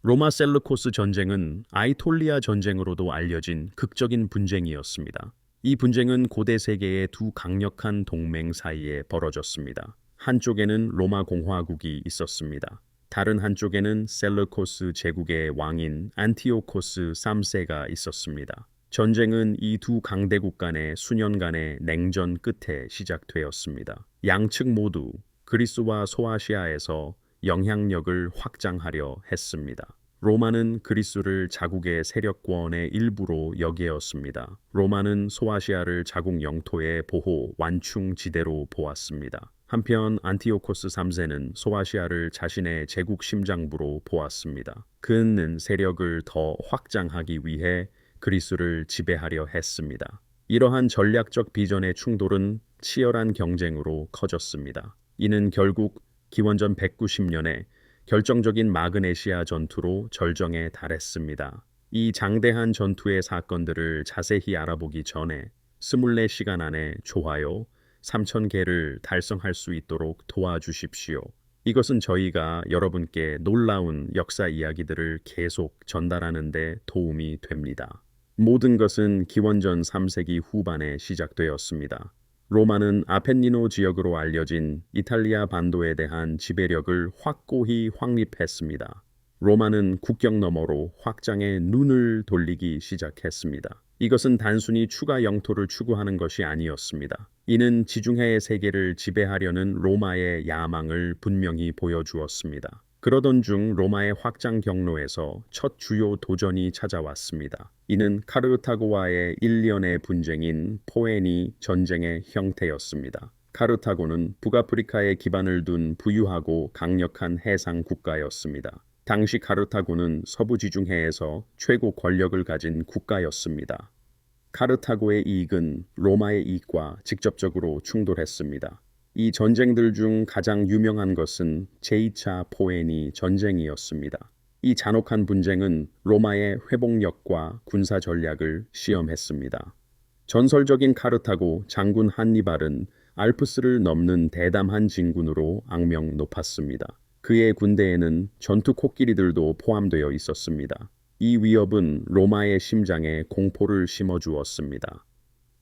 로마 셀루코스 전쟁은 아이톨리아 전쟁으로도 알려진 극적인 분쟁이었습니다. 이 분쟁은 고대 세계의 두 강력한 동맹 사이에 벌어졌습니다. 한쪽에는 로마 공화국이 있었습니다. 다른 한쪽에는 셀루코스 제국의 왕인 안티오코스 3세가 있었습니다. 전쟁은 이 두 강대국 간의 수년간의 냉전 끝에 시작되었습니다. 양측 모두 그리스와 소아시아에서 영향력을 확장하려 했습니다. 로마는 그리스를 자국의 세력권의 일부로 여기었습니다. 로마는 소아시아를 자국 영토의 보호 완충지대로 보았습니다. 한편 안티오코스 3세는 소아시아를 자신의 제국 심장부로 보았습니다. 그는 세력을 더 확장하기 위해 그리스를 지배하려 했습니다. 이러한 전략적 비전의 충돌은 치열한 경쟁으로 커졌습니다. 이는 결국 기원전 190년에 결정적인 마그네시아 전투로 절정에 달했습니다. 이 장대한 전투의 사건들을 자세히 알아보기 전에 24시간 안에 좋아요 3,000개를 달성할 수 있도록 도와주십시오. 이것은 저희가 여러분께 놀라운 역사 이야기들을 계속 전달하는 데 도움이 됩니다. 모든 것은 기원전 3세기 후반에 시작되었습니다. 로마는 아펜니노 지역으로 알려진 이탈리아 반도에 대한 지배력을 확고히 확립했습니다. 로마는 국경 너머로 확장의 눈을 돌리기 시작했습니다. 이것은 단순히 추가 영토를 추구하는 것이 아니었습니다. 이는 지중해의 세계를 지배하려는 로마의 야망을 분명히 보여주었습니다. 그러던 중 로마의 확장 경로에서 첫 주요 도전이 찾아왔습니다. 이는 카르타고와의 일련의 분쟁인 포에니 전쟁의 형태였습니다. 카르타고는 북아프리카에 기반을 둔 부유하고 강력한 해상 국가였습니다. 당시 카르타고는 서부 지중해에서 최고 권력을 가진 국가였습니다. 카르타고의 이익은 로마의 이익과 직접적으로 충돌했습니다. 이 전쟁들 중 가장 유명한 것은 제2차 포에니 전쟁이었습니다. 이 잔혹한 분쟁은 로마의 회복력과 군사 전략을 시험했습니다. 전설적인 카르타고 장군 한니발은 알프스를 넘는 대담한 진군으로 악명 높았습니다. 그의 군대에는 전투 코끼리들도 포함되어 있었습니다. 이 위협은 로마의 심장에 공포를 심어주었습니다.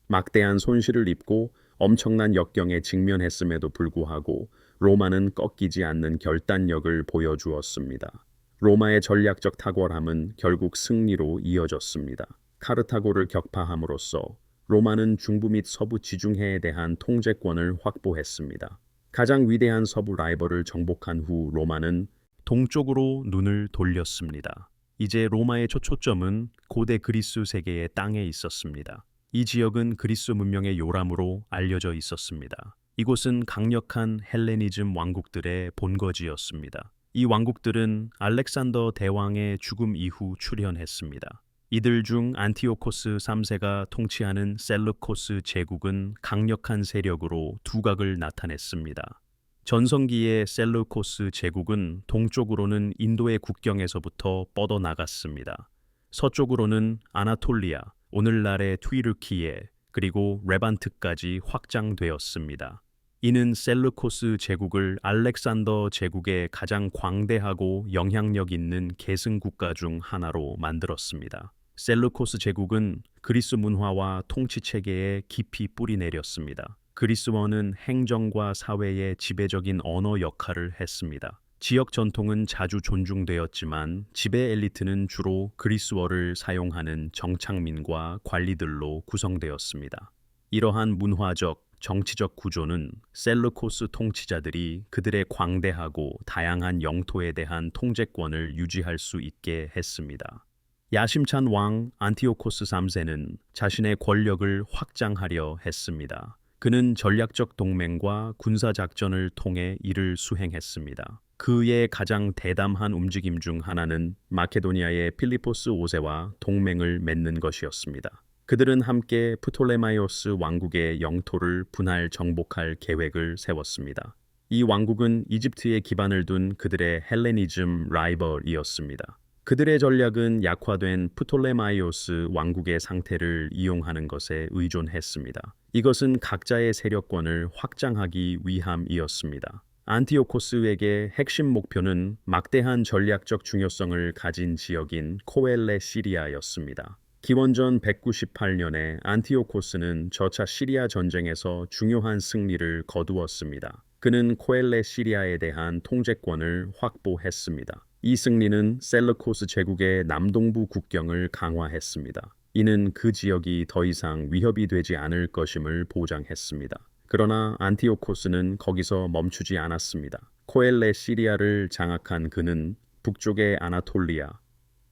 막대한 손실을 입고 엄청난 역경에 직면했음에도 불구하고 로마는 꺾이지 않는 결단력을 보여주었습니다. 로마의 전략적 탁월함은 결국 승리로 이어졌습니다. 카르타고를 격파함으로써 로마는 중부 및 서부 지중해에 대한 통제권을 확보했습니다. 가장 위대한 서부 라이벌을 정복한 후 로마는 동쪽으로 눈을 돌렸습니다. 이제 로마의 초점은 고대 그리스 세계의 땅에 있었습니다. 이 지역은 그리스 문명의 요람으로 알려져 있었습니다. 이곳은 강력한 헬레니즘 왕국들의 본거지였습니다. 이 왕국들은 알렉산더 대왕의 죽음 이후 출현했습니다. 이들 중 안티오코스 3세가 통치하는 셀루코스 제국은 강력한 세력으로 두각을 나타냈습니다. 전성기의 셀루코스 제국은 동쪽으로는 인도의 국경에서부터 뻗어나갔습니다. 서쪽으로는 아나톨리아, 오늘날의 튀르키예, 그리고 레반트까지 확장되었습니다. 이는 셀루코스 제국을 알렉산더 제국의 가장 광대하고 영향력 있는 계승 국가 중 하나로 만들었습니다. 셀루코스 제국은 그리스 문화와 통치 체계에 깊이 뿌리 내렸습니다. 그리스어는 행정과 사회의 지배적인 언어 역할을 했습니다. 지역 전통은 자주 존중되었지만 지배 엘리트는 주로 그리스어를 사용하는 정착민과 관리들로 구성되었습니다. 이러한 문화적, 정치적 구조는 셀루코스 통치자들이 그들의 광대하고 다양한 영토에 대한 통제권을 유지할 수 있게 했습니다. 야심찬 왕 안티오코스 3세는 자신의 권력을 확장하려 했습니다. 그는 전략적 동맹과 군사작전을 통해 이를 수행했습니다. 그의 가장 대담한 움직임 중 하나는 마케도니아의 필리포스 5세와 동맹을 맺는 것이었습니다. 그들은 함께 프톨레마이오스 왕국의 영토를 분할 정복할 계획을 세웠습니다. 이 왕국은 이집트에 기반을 둔 그들의 헬레니즘 라이벌이었습니다. 그들의 전략은 약화된 프톨레마이오스 왕국의 상태를 이용하는 것에 의존했습니다. 이것은 각자의 세력권을 확장하기 위함이었습니다. 안티오코스에게 핵심 목표는 막대한 전략적 중요성을 가진 지역인 코엘레 시리아였습니다. 기원전 198년에 안티오코스는 저차 시리아 전쟁에서 중요한 승리를 거두었습니다. 그는 코엘레 시리아에 대한 통제권을 확보했습니다. 이 승리는 셀루코스 제국의 남동부 국경을 강화했습니다. 이는 그 지역이 더 이상 위협이 되지 않을 것임을 보장했습니다. 그러나 안티오코스는 거기서 멈추지 않았습니다. 코엘레 시리아를 장악한 그는 북쪽의 아나톨리아,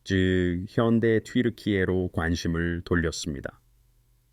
즉 현대 튀르키예로 관심을 돌렸습니다.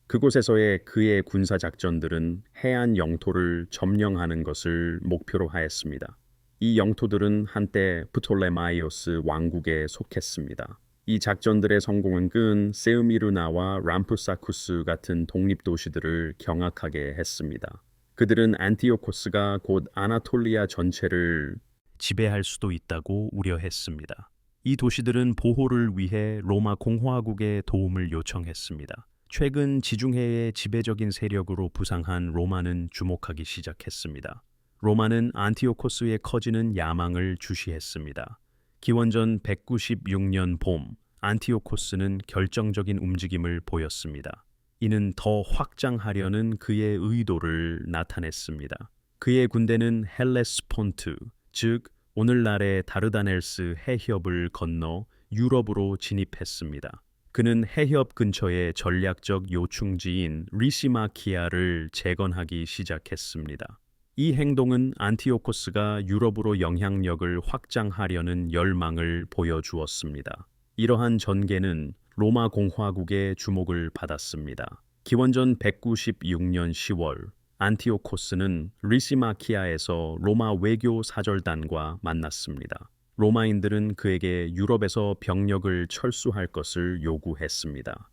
그곳에서의 그의 군사 작전들은 해안 영토를 점령하는 것을 목표로 하였습니다. 이 영토들은 한때 프톨레마이오스 왕국에 속했습니다. 이 작전들의 성공은 끈 세우미르나와 람푸사쿠스 같은 독립도시들을 경악하게 했습니다. 그들은 안티오코스가 곧 아나톨리아 전체를 지배할 수도 있다고 우려했습니다. 이 도시들은 보호를 위해 로마 공화국의 도움을 요청했습니다. 최근 지중해의 지배적인 세력으로 부상한 로마는 주목하기 시작했습니다. 로마는 안티오코스의 커지는 야망을 주시했습니다. 기원전 196년 봄, 안티오코스는 결정적인 움직임을 보였습니다. 이는 더 확장하려는 그의 의도를 나타냈습니다. 그의 군대는 헬레스폰트, 즉 오늘날의 다르다넬스 해협을 건너 유럽으로 진입했습니다. 그는 해협 근처의 전략적 요충지인 리시마키아를 재건하기 시작했습니다. 이 행동은 안티오코스가 유럽으로 영향력을 확장하려는 열망을 보여주었습니다. 이러한 전개는 로마 공화국의 주목을 받았습니다. 기원전 196년 10월, 안티오코스는 리시마키아에서 로마 외교 사절단과 만났습니다. 로마인들은 그에게 유럽에서 병력을 철수할 것을 요구했습니다.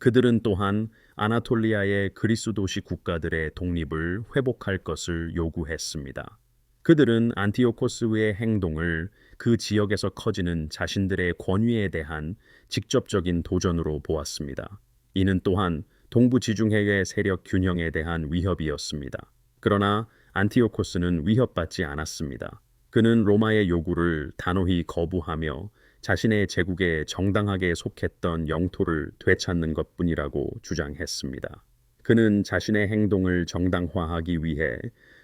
그들은 또한 아나톨리아의 그리스 도시 국가들의 독립을 회복할 것을 요구했습니다. 그들은 안티오코스의 행동을 그 지역에서 커지는 자신들의 권위에 대한 직접적인 도전으로 보았습니다. 이는 또한 동부 지중해의 세력 균형에 대한 위협이었습니다. 그러나 안티오코스는 위협받지 않았습니다. 그는 로마의 요구를 단호히 거부하며 자신의 제국에 정당하게 속했던 영토를 되찾는 것뿐이라고 주장했습니다. 그는 자신의 행동을 정당화하기 위해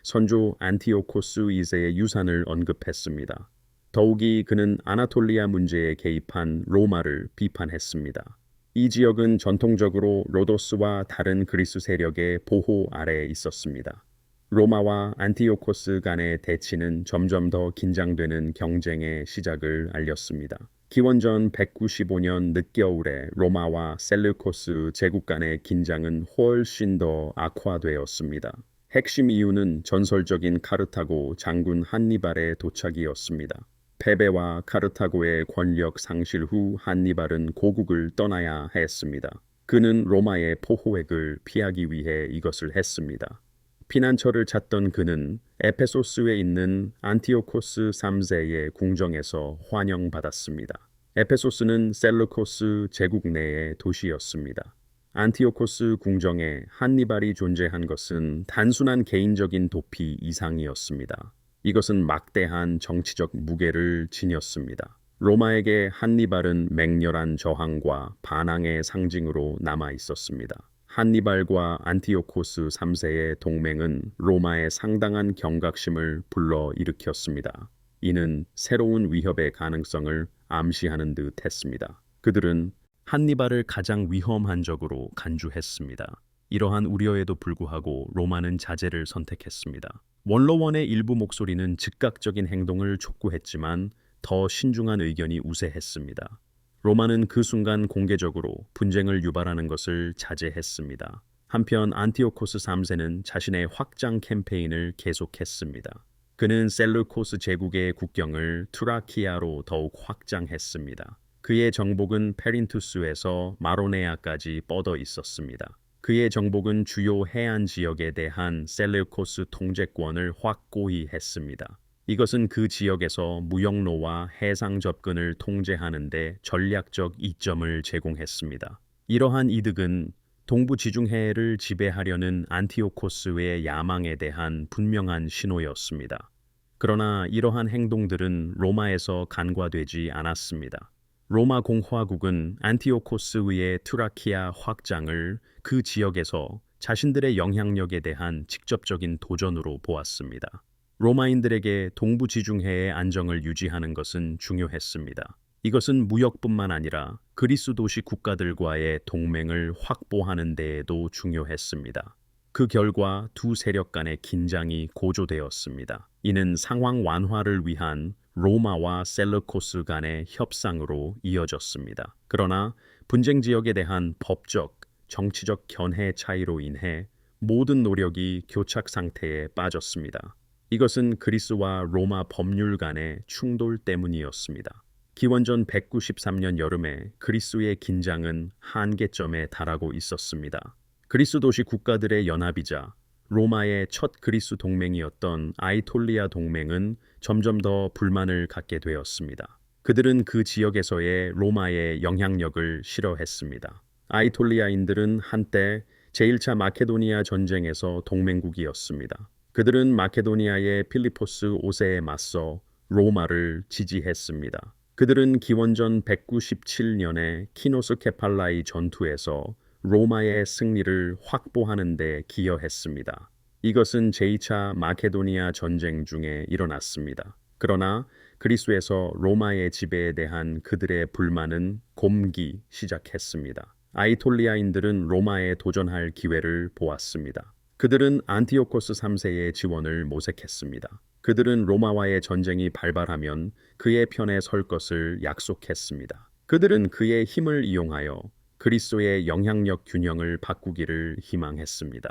선조 안티오코스 2세의 유산을 언급했습니다. 더욱이 그는 아나톨리아 문제에 개입한 로마를 비판했습니다. 이 지역은 전통적으로 로도스와 다른 그리스 세력의 보호 아래에 있었습니다. 로마와 안티오코스 간의 대치는 점점 더 긴장되는 경쟁의 시작을 알렸습니다. 기원전 195년 늦겨울에 로마와 셀루코스 제국 간의 긴장은 훨씬 더 악화되었습니다. 핵심 이유는 전설적인 카르타고 장군 한니발의 도착이었습니다. 패배와 카르타고의 권력 상실 후 한니발은 고국을 떠나야 했습니다. 그는 로마의 포호액을 피하기 위해 이것을 했습니다. 피난처를 찾던 그는 에페소스에 있는 안티오코스 3세의 궁정에서 환영받았습니다. 에페소스는 셀루코스 제국 내의 도시였습니다. 안티오코스 궁정에 한니발이 존재한 것은 단순한 개인적인 도피 이상이었습니다. 이것은 막대한 정치적 무게를 지녔습니다. 로마에게 한니발은 맹렬한 저항과 반항의 상징으로 남아 있었습니다. 한니발과 안티오코스 3세의 동맹은 로마의 상당한 경각심을 불러일으켰습니다. 이는 새로운 위협의 가능성을 암시하는 듯 했습니다. 그들은 한니발을 가장 위험한 적으로 간주했습니다. 이러한 우려에도 불구하고 로마는 자제를 선택했습니다. 원로원의 일부 목소리는 즉각적인 행동을 촉구했지만 더 신중한 의견이 우세했습니다. 로마는 그 순간 공개적으로 분쟁을 유발하는 것을 자제했습니다. 한편 안티오코스 3세는 자신의 확장 캠페인을 계속했습니다. 그는 셀루코스 제국의 국경을 투라키아로 더욱 확장했습니다. 그의 정복은 페린투스에서 마로네아까지 뻗어 있었습니다. 그의 정복은 주요 해안 지역에 대한 셀루코스 통제권을 확고히 했습니다. 이것은 그 지역에서 무역로와 해상 접근을 통제하는 데 전략적 이점을 제공했습니다. 이러한 이득은 동부 지중해를 지배하려는 안티오코스의 야망에 대한 분명한 신호였습니다. 그러나 이러한 행동들은 로마에서 간과되지 않았습니다. 로마 공화국은 안티오코스의 트라키아 확장을 그 지역에서 자신들의 영향력에 대한 직접적인 도전으로 보았습니다. 로마인들에게 동부 지중해의 안정을 유지하는 것은 중요했습니다. 이것은 무역뿐만 아니라 그리스 도시 국가들과의 동맹을 확보하는 데에도 중요했습니다. 그 결과 두 세력 간의 긴장이 고조되었습니다. 이는 상황 완화를 위한 로마와 셀루코스 간의 협상으로 이어졌습니다. 그러나 분쟁 지역에 대한 법적, 정치적 견해 차이로 인해 모든 노력이 교착 상태에 빠졌습니다. 이것은 그리스와 로마 법률 간의 충돌 때문이었습니다. 기원전 193년 여름에 그리스의 긴장은 한계점에 달하고 있었습니다. 그리스 도시 국가들의 연합이자 로마의 첫 그리스 동맹이었던 아이톨리아 동맹은 점점 더 불만을 갖게 되었습니다. 그들은 그 지역에서의 로마의 영향력을 싫어했습니다. 아이톨리아인들은 한때 제1차 마케도니아 전쟁에서 동맹국이었습니다. 그들은 마케도니아의 필리포스 5세에 맞서 로마를 지지했습니다. 그들은 기원전 197년에 키노스 케팔라이 전투에서 로마의 승리를 확보하는 데 기여했습니다. 이것은 제2차 마케도니아 전쟁 중에 일어났습니다. 그러나 그리스에서 로마의 지배에 대한 그들의 불만은 곰기 시작했습니다. 아이톨리아인들은 로마에 도전할 기회를 보았습니다. 그들은 안티오코스 3세의 지원을 모색했습니다. 그들은 로마와의 전쟁이 발발하면 그의 편에 설 것을 약속했습니다. 그들은 그의 힘을 이용하여 그리스도의 영향력 균형을 바꾸기를 희망했습니다.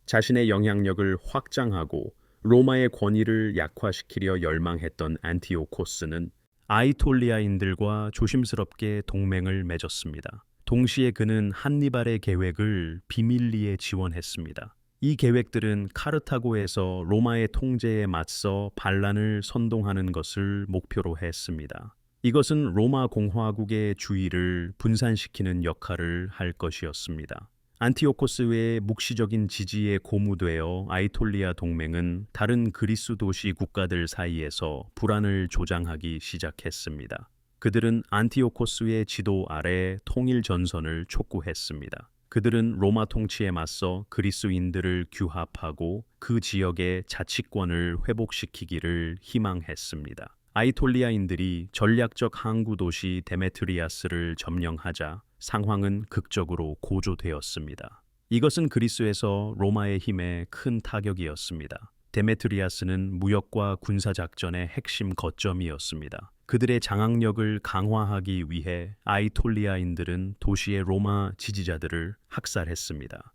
자신의 영향력을 확장하고 로마의 권위를 약화시키려 열망했던 안티오코스는 아이톨리아인들과 조심스럽게 동맹을 맺었습니다. 동시에 그는 한니발의 계획을 비밀리에 지원했습니다. 이 계획들은 카르타고에서 로마의 통제에 맞서 반란을 선동하는 것을 목표로 했습니다. 이것은 로마 공화국의 주의를 분산시키는 역할을 할 것이었습니다. 안티오코스의 묵시적인 지지에 고무되어 아이톨리아 동맹은 다른 그리스 도시 국가들 사이에서 불안을 조장하기 시작했습니다. 그들은 안티오코스의 지도 아래 통일 전선을 촉구했습니다. 그들은 로마 통치에 맞서 그리스인들을 규합하고 그 지역의 자치권을 회복시키기를 희망했습니다. 아이톨리아인들이 전략적 항구 도시 데메트리아스를 점령하자 상황은 극적으로 고조되었습니다. 이것은 그리스에서 로마의 힘에 큰 타격이었습니다. 데메트리아스는 무역과 군사작전의 핵심 거점이었습니다. 그들의 장악력을 강화하기 위해 아이톨리아인들은 도시의 로마 지지자들을 학살했습니다.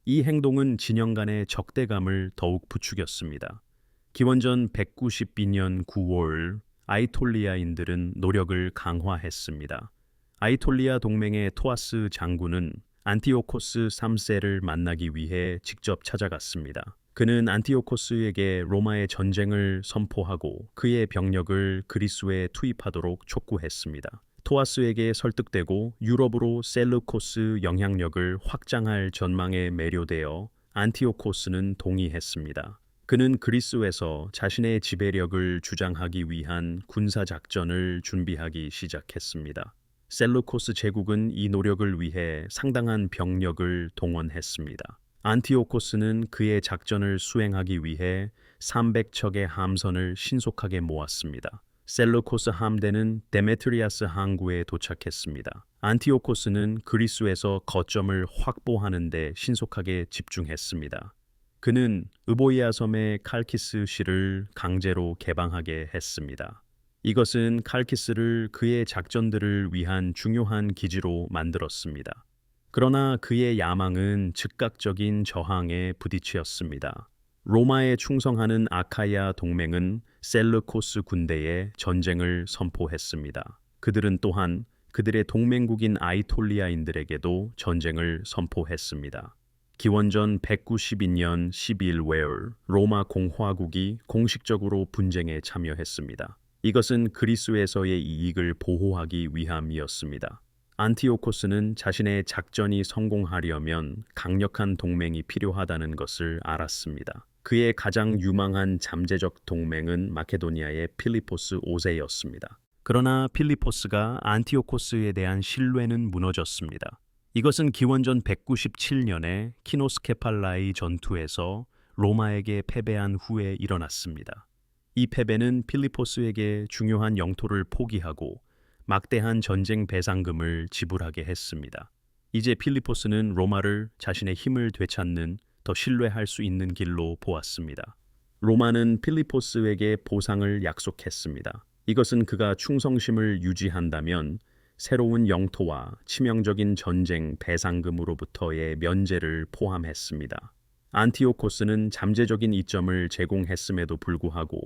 이 행동은 진영 간의 적대감을 더욱 부추겼습니다. 기원전 192년 9월 아이톨리아인들은 노력을 강화했습니다. 아이톨리아 동맹의 토아스 장군은 안티오코스 3세를 만나기 위해 직접 찾아갔습니다. 그는 안티오코스에게 로마의 전쟁을 선포하고 그의 병력을 그리스에 투입하도록 촉구했습니다. 토아스에게 설득되고 유럽으로 셀루코스 영향력을 확장할 전망에 매료되어 안티오코스는 동의했습니다. 그는 그리스에서 자신의 지배력을 주장하기 위한 군사작전을 준비하기 시작했습니다. 셀루코스 제국은 이 노력을 위해 상당한 병력을 동원했습니다. 안티오코스는 그의 작전을 수행하기 위해 300척의 함선을 신속하게 모았습니다. 셀루코스 함대는 데메트리아스 항구에 도착했습니다. 안티오코스는 그리스에서 거점을 확보하는 데 신속하게 집중했습니다. 그는 의보이아 섬의 칼키스 시를 강제로 개방하게 했습니다. 이것은 칼키스를 그의 작전들을 위한 중요한 기지로 만들었습니다. 그러나 그의 야망은 즉각적인 저항에 부딪혔습니다. 로마에 충성하는 아카야 동맹은 셀루코스 군대에 전쟁을 선포했습니다. 그들은 또한 그들의 동맹국인 아이톨리아인들에게도 전쟁을 선포했습니다. 기원전 192년 12월 로마 공화국이 공식적으로 분쟁에 참여했습니다. 이것은 그리스에서의 이익을 보호하기 위함이었습니다. 안티오코스는 자신의 작전이 성공하려면 강력한 동맹이 필요하다는 것을 알았습니다. 그의 가장 유망한 잠재적 동맹은 마케도니아의 필리포스 5세였습니다. 그러나 필리포스가 안티오코스에 대한 신뢰는 무너졌습니다. 이것은 기원전 197년에 키노스케팔라이 전투에서 로마에게 패배한 후에 일어났습니다. 이 패배는 필리포스에게 중요한 영토를 포기하고 막대한 전쟁 배상금을 지불하게 했습니다. 이제 필리포스는 로마를 자신의 힘을 되찾는 더 신뢰할 수 있는 길로 보았습니다. 로마는 필리포스에게 보상을 약속했습니다. 이것은 그가 충성심을 유지한다면 새로운 영토와 치명적인 전쟁 배상금으로부터의 면제를 포함했습니다. 안티오코스는 잠재적인 이점을 제공했음에도 불구하고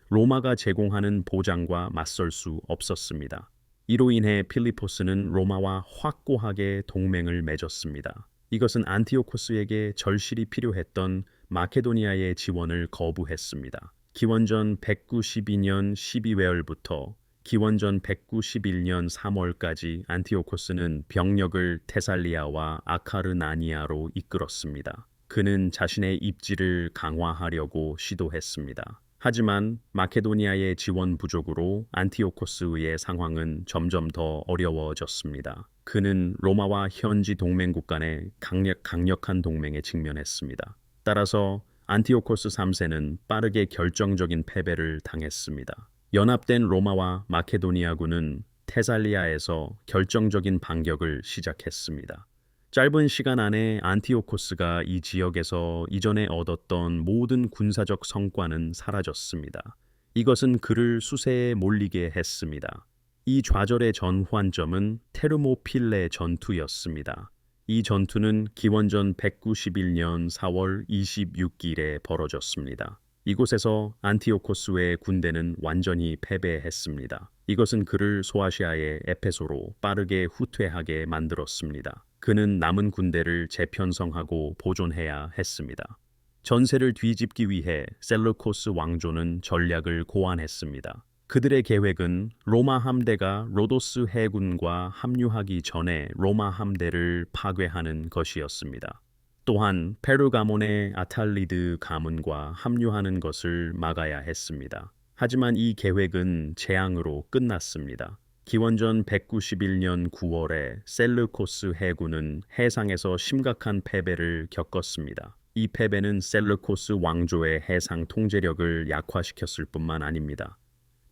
로마가 제공하는 보장과 맞설 수 없었습니다. 이로 인해 필리포스는 로마와 확고하게 동맹을 맺었습니다. 이것은 안티오코스에게 절실히 필요했던 마케도니아의 지원을 거부했습니다. 기원전 192년 12월부터 기원전 191년 3월까지 안티오코스는 병력을 테살리아와 아카르나니아로 이끌었습니다. 그는 자신의 입지를 강화하려고 시도했습니다. 하지만 마케도니아의 지원 부족으로 안티오코스의 상황은 점점 더 어려워졌습니다. 그는 로마와 현지 동맹국 간의 강력한 동맹에 직면했습니다. 따라서 안티오코스 3세는 빠르게 결정적인 패배를 당했습니다. 연합된 로마와 마케도니아군은 테살리아에서 결정적인 반격을 시작했습니다. 짧은 시간 안에 안티오코스가 이 지역에서 이전에 얻었던 모든 군사적 성과는 사라졌습니다. 이것은 그를 수세에 몰리게 했습니다. 이 좌절의 전환점은 테르모필레 전투였습니다. 이 전투는 기원전 191년 4월 26일에 벌어졌습니다. 이곳에서 안티오코스의 군대는 완전히 패배했습니다. 이것은 그를 소아시아의 에페소로 빠르게 후퇴하게 만들었습니다. 그는 남은 군대를 재편성하고 보존해야 했습니다. 전세를 뒤집기 위해 셀루코스 왕조는 전략을 고안했습니다. 그들의 계획은 로마 함대가 로도스 해군과 합류하기 전에 로마 함대를 파괴하는 것이었습니다. 또한 페르가몬의 아탈리드 가문과 합류하는 것을 막아야 했습니다. 하지만 이 계획은 재앙으로 끝났습니다. 기원전 191년 9월에 셀루코스 해군은 해상에서 심각한 패배를 겪었습니다. 이 패배는 셀루코스 왕조의 해상 통제력을 약화시켰을 뿐만 아닙니다.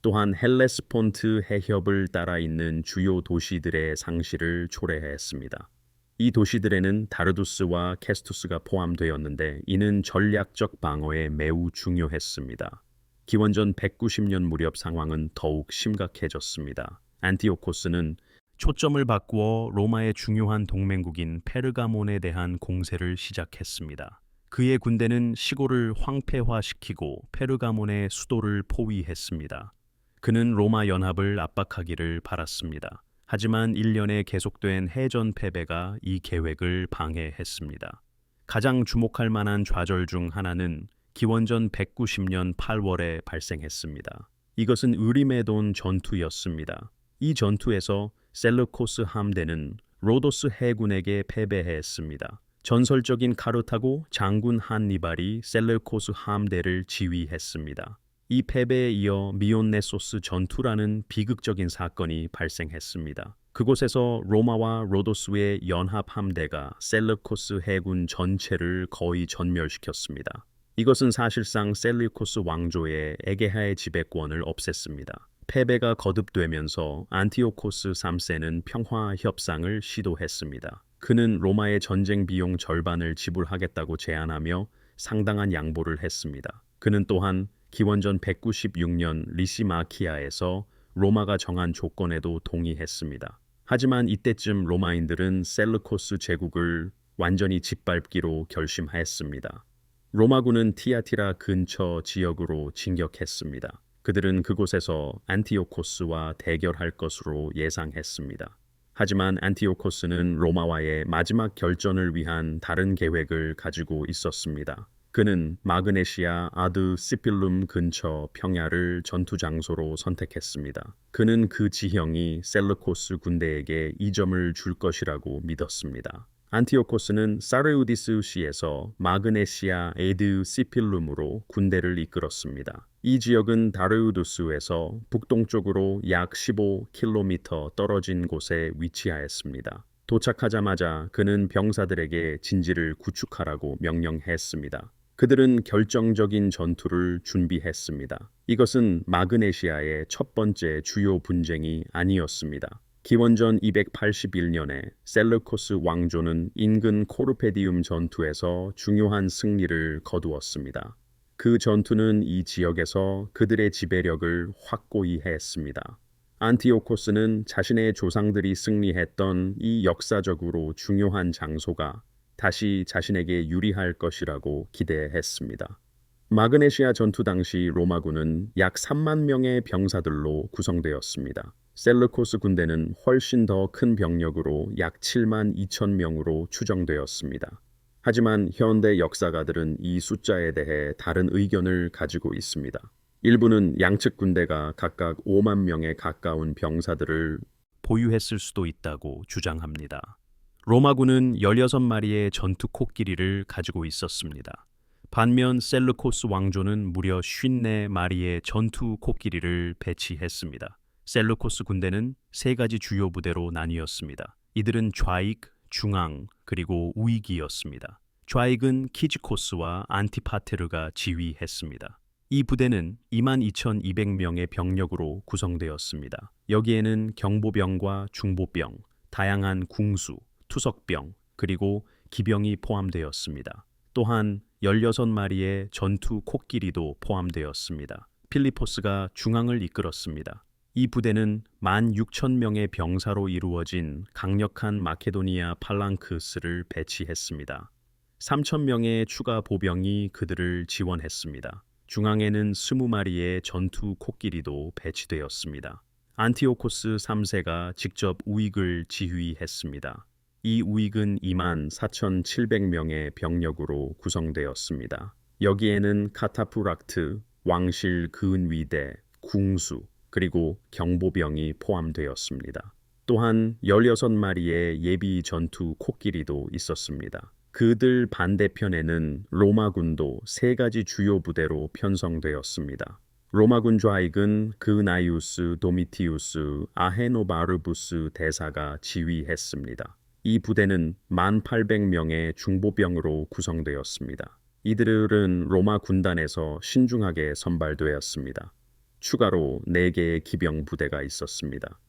또한 헬레스폰트 해협을 따라 있는 주요 도시들의 상실을 초래했습니다. 이 도시들에는 다르두스와 캐스투스가 포함되었는데 이는 전략적 방어에 매우 중요했습니다. 기원전 190년 무렵 상황은 더욱 심각해졌습니다. 안티오코스는 초점을 바꾸어 로마의 중요한 동맹국인 페르가몬에 대한 공세를 시작했습니다. 그의 군대는 시골을 황폐화시키고 페르가몬의 수도를 포위했습니다. 그는 로마 연합을 압박하기를 바랐습니다. 하지만 1년에 계속된 해전 패배가 이 계획을 방해했습니다. 가장 주목할 만한 좌절 중 하나는 기원전 190년 8월에 발생했습니다. 이것은 의리메돈 전투였습니다. 이 전투에서 셀루코스 함대는 로도스 해군에게 패배했습니다. 전설적인 카르타고 장군 한니발이 셀루코스 함대를 지휘했습니다. 이 패배에 이어 미온네소스 전투라는 비극적인 사건이 발생했습니다. 그곳에서 로마와 로도스의 연합 함대가 셀루코스 해군 전체를 거의 전멸시켰습니다. 이것은 사실상 셀루코스 왕조의 에게하의 지배권을 없앴습니다. 패배가 거듭되면서 안티오코스 3세는 평화 협상을 시도했습니다. 그는 로마의 전쟁 비용 절반을 지불하겠다고 제안하며 상당한 양보를 했습니다. 그는 또한 기원전 196년 리시마키아에서 로마가 정한 조건에도 동의했습니다. 하지만 이때쯤 로마인들은 셀루코스 제국을 완전히 짓밟기로 결심하였습니다. 로마군은 티아티라 근처 지역으로 진격했습니다. 그들은 그곳에서 안티오코스와 대결할 것으로 예상했습니다. 하지만 안티오코스는 로마와의 마지막 결전을 위한 다른 계획을 가지고 있었습니다. 그는 마그네시아 아드 시필룸 근처 평야를 전투 장소로 선택했습니다. 그는 그 지형이 셀루코스 군대에게 이점을 줄 것이라고 믿었습니다. 안티오코스는 사르우디스시에서 마그네시아 에드 시필룸으로 군대를 이끌었습니다. 이 지역은 다르우두스에서 북동쪽으로 약 15km 떨어진 곳에 위치하였습니다. 도착하자마자 그는 병사들에게 진지를 구축하라고 명령했습니다. 그들은 결정적인 전투를 준비했습니다. 이것은 마그네시아의 첫 번째 주요 분쟁이 아니었습니다. 기원전 281년에 셀루코스 왕조는 인근 코르페디움 전투에서 중요한 승리를 거두었습니다. 그 전투는 이 지역에서 그들의 지배력을 확고히 했습니다. 안티오코스는 자신의 조상들이 승리했던 이 역사적으로 중요한 장소가 다시 자신에게 유리할 것이라고 기대했습니다. 마그네시아 전투 당시 로마군은 약 3만 명의 병사들로 구성되었습니다. 셀루코스 군대는 훨씬 더 큰 병력으로 약 7만 2천 명으로 추정되었습니다. 하지만 현대 역사가들은 이 숫자에 대해 다른 의견을 가지고 있습니다. 일부는 양측 군대가 각각 5만 명에 가까운 병사들을 보유했을 수도 있다고 주장합니다. 로마군은 16마리의 전투 코끼리를 가지고 있었습니다. 반면 셀루코스 왕조는 무려 54마리의 전투 코끼리를 배치했습니다. 셀루코스 군대는 세 가지 주요 부대로 나뉘었습니다. 이들은 좌익, 중앙, 그리고 우익이었습니다. 좌익은 키지코스와 안티파테르가 지휘했습니다. 이 부대는 22,200명의 병력으로 구성되었습니다. 여기에는 경보병과 중보병, 다양한 궁수, 투석병, 그리고 기병이 포함되었습니다. 또한 16마리의 전투 코끼리도 포함되었습니다. 필리포스가 중앙을 이끌었습니다. 이 부대는 16,000명의 병사로 이루어진 강력한 마케도니아 팔랑크스를 배치했습니다. 3,000명의 추가 보병이 그들을 지원했습니다. 중앙에는 20마리의 전투 코끼리도 배치되었습니다. 안티오코스 3세가 직접 우익을 지휘했습니다. 이 우익은 24,700명의 병력으로 구성되었습니다. 여기에는 카타프락트, 왕실 근위대, 궁수, 그리고 경보병이 포함되었습니다. 또한 16마리의 예비 전투 코끼리도 있었습니다. 그들 반대편에는 로마군도 세 가지 주요 부대로 편성되었습니다. 로마군 좌익은 그나이우스 도미티우스 아헤노바르부스 대사가 지휘했습니다. 이 부대는 1,800명의 중보병으로 구성되었습니다. 이들은 로마 군단에서 신중하게 선발되었습니다. 추가로 4개의 기병 부대가 있었습니다.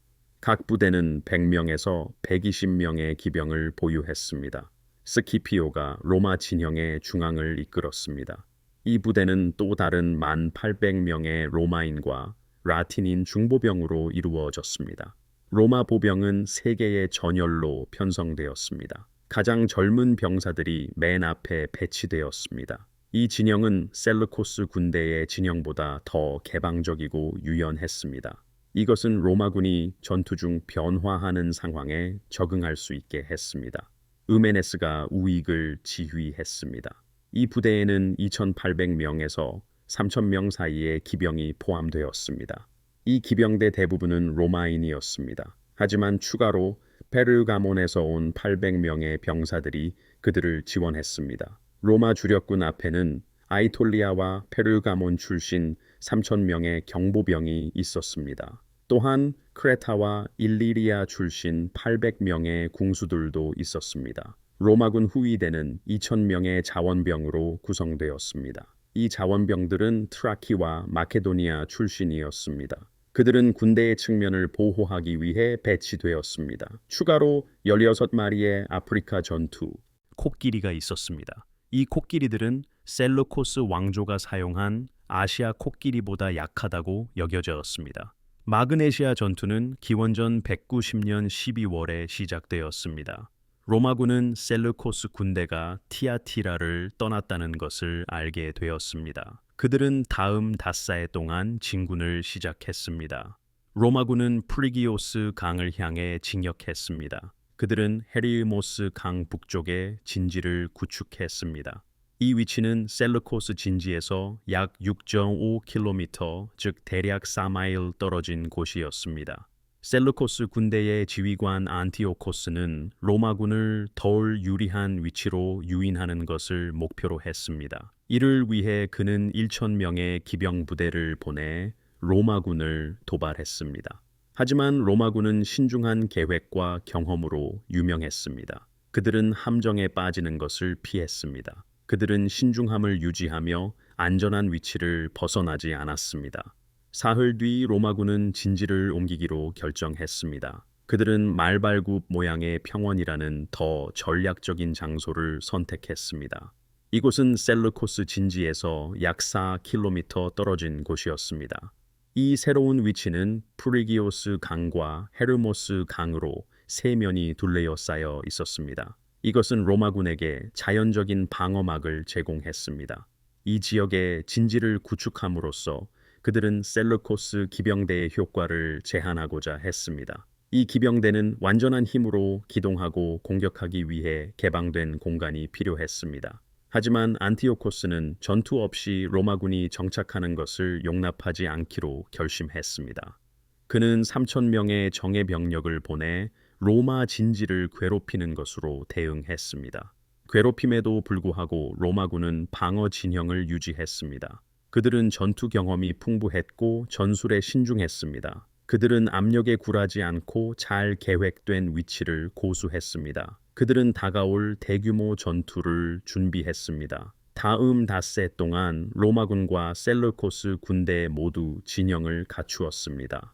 각 부대는 100명에서 120명의 기병을 보유했습니다. 스키피오가 로마 진영의 중앙을 이끌었습니다. 이 부대는 또 다른 1,800명의 로마인과 라틴인 중보병으로 이루어졌습니다. 로마 보병은 3개의 전열로 편성되었습니다. 가장 젊은 병사들이 맨 앞에 배치되었습니다. 이 진영은 셀루코스 군대의 진영보다 더 개방적이고 유연했습니다. 이것은 로마군이 전투 중 변화하는 상황에 적응할 수 있게 했습니다. 으메네스가 우익을 지휘했습니다. 이 부대에는 2,800명에서 3,000명 사이의 기병이 포함되었습니다. 이 기병대 대부분은 로마인이었습니다. 하지만 추가로 페르가몬에서 온 800명의 병사들이 그들을 지원했습니다. 로마 주력군 앞에는 아이톨리아와 페르가몬 출신 3,000명의 경보병이 있었습니다. 또한 크레타와 일리리아 출신 800명의 궁수들도 있었습니다. 로마군 후위대는 2,000명의 자원병으로 구성되었습니다. 이 자원병들은 트라키와 마케도니아 출신이었습니다. 그들은 군대의 측면을 보호하기 위해 배치되었습니다. 추가로 16마리의 아프리카 전투 코끼리가 있었습니다. 이 코끼리들은 셀루코스 왕조가 사용한 아시아 코끼리보다 약하다고 여겨졌습니다. 마그네시아 전투는 기원전 190년 12월에 시작되었습니다. 로마군은 셀루코스 군대가 티아티라를 떠났다는 것을 알게 되었습니다. 그들은 다음 닷사해 동안 진군을 시작했습니다. 로마군은 프리기오스 강을 향해 진격했습니다. 그들은 헤리모스 강 북쪽에 진지를 구축했습니다. 이 위치는 셀루코스 진지에서 약 6.5km, 즉 대략 4마일 떨어진 곳이었습니다. 셀루코스 군대의 지휘관 안티오코스는 로마군을 덜 유리한 위치로 유인하는 것을 목표로 했습니다. 이를 위해 그는 1,000명의 기병 부대를 보내 로마군을 도발했습니다. 하지만 로마군은 신중한 계획과 경험으로 유명했습니다. 그들은 함정에 빠지는 것을 피했습니다. 그들은 신중함을 유지하며 안전한 위치를 벗어나지 않았습니다. 사흘 뒤 로마군은 진지를 옮기기로 결정했습니다. 그들은 말발굽 모양의 평원이라는 더 전략적인 장소를 선택했습니다. 이곳은 셀루코스 진지에서 약 4km 떨어진 곳이었습니다. 이 새로운 위치는 프리기오스 강과 헤르모스 강으로 세 면이 둘레어싸여 있었습니다. 이것은 로마군에게 자연적인 방어막을 제공했습니다. 이 지역에 진지를 구축함으로써 그들은 셀루코스 기병대의 효과를 제한하고자 했습니다. 이 기병대는 완전한 힘으로 기동하고 공격하기 위해 개방된 공간이 필요했습니다. 하지만 안티오코스는 전투 없이 로마군이 정착하는 것을 용납하지 않기로 결심했습니다. 그는 3,000명의 정예 병력을 보내 로마 진지를 괴롭히는 것으로 대응했습니다. 괴롭힘에도 불구하고 로마군은 방어 진영을 유지했습니다. 그들은 전투 경험이 풍부했고 전술에 신중했습니다. 그들은 압력에 굴하지 않고 잘 계획된 위치를 고수했습니다. 그들은 다가올 대규모 전투를 준비했습니다. 다음 닷새 동안 로마군과 셀루코스 군대 모두 진영을 갖추었습니다.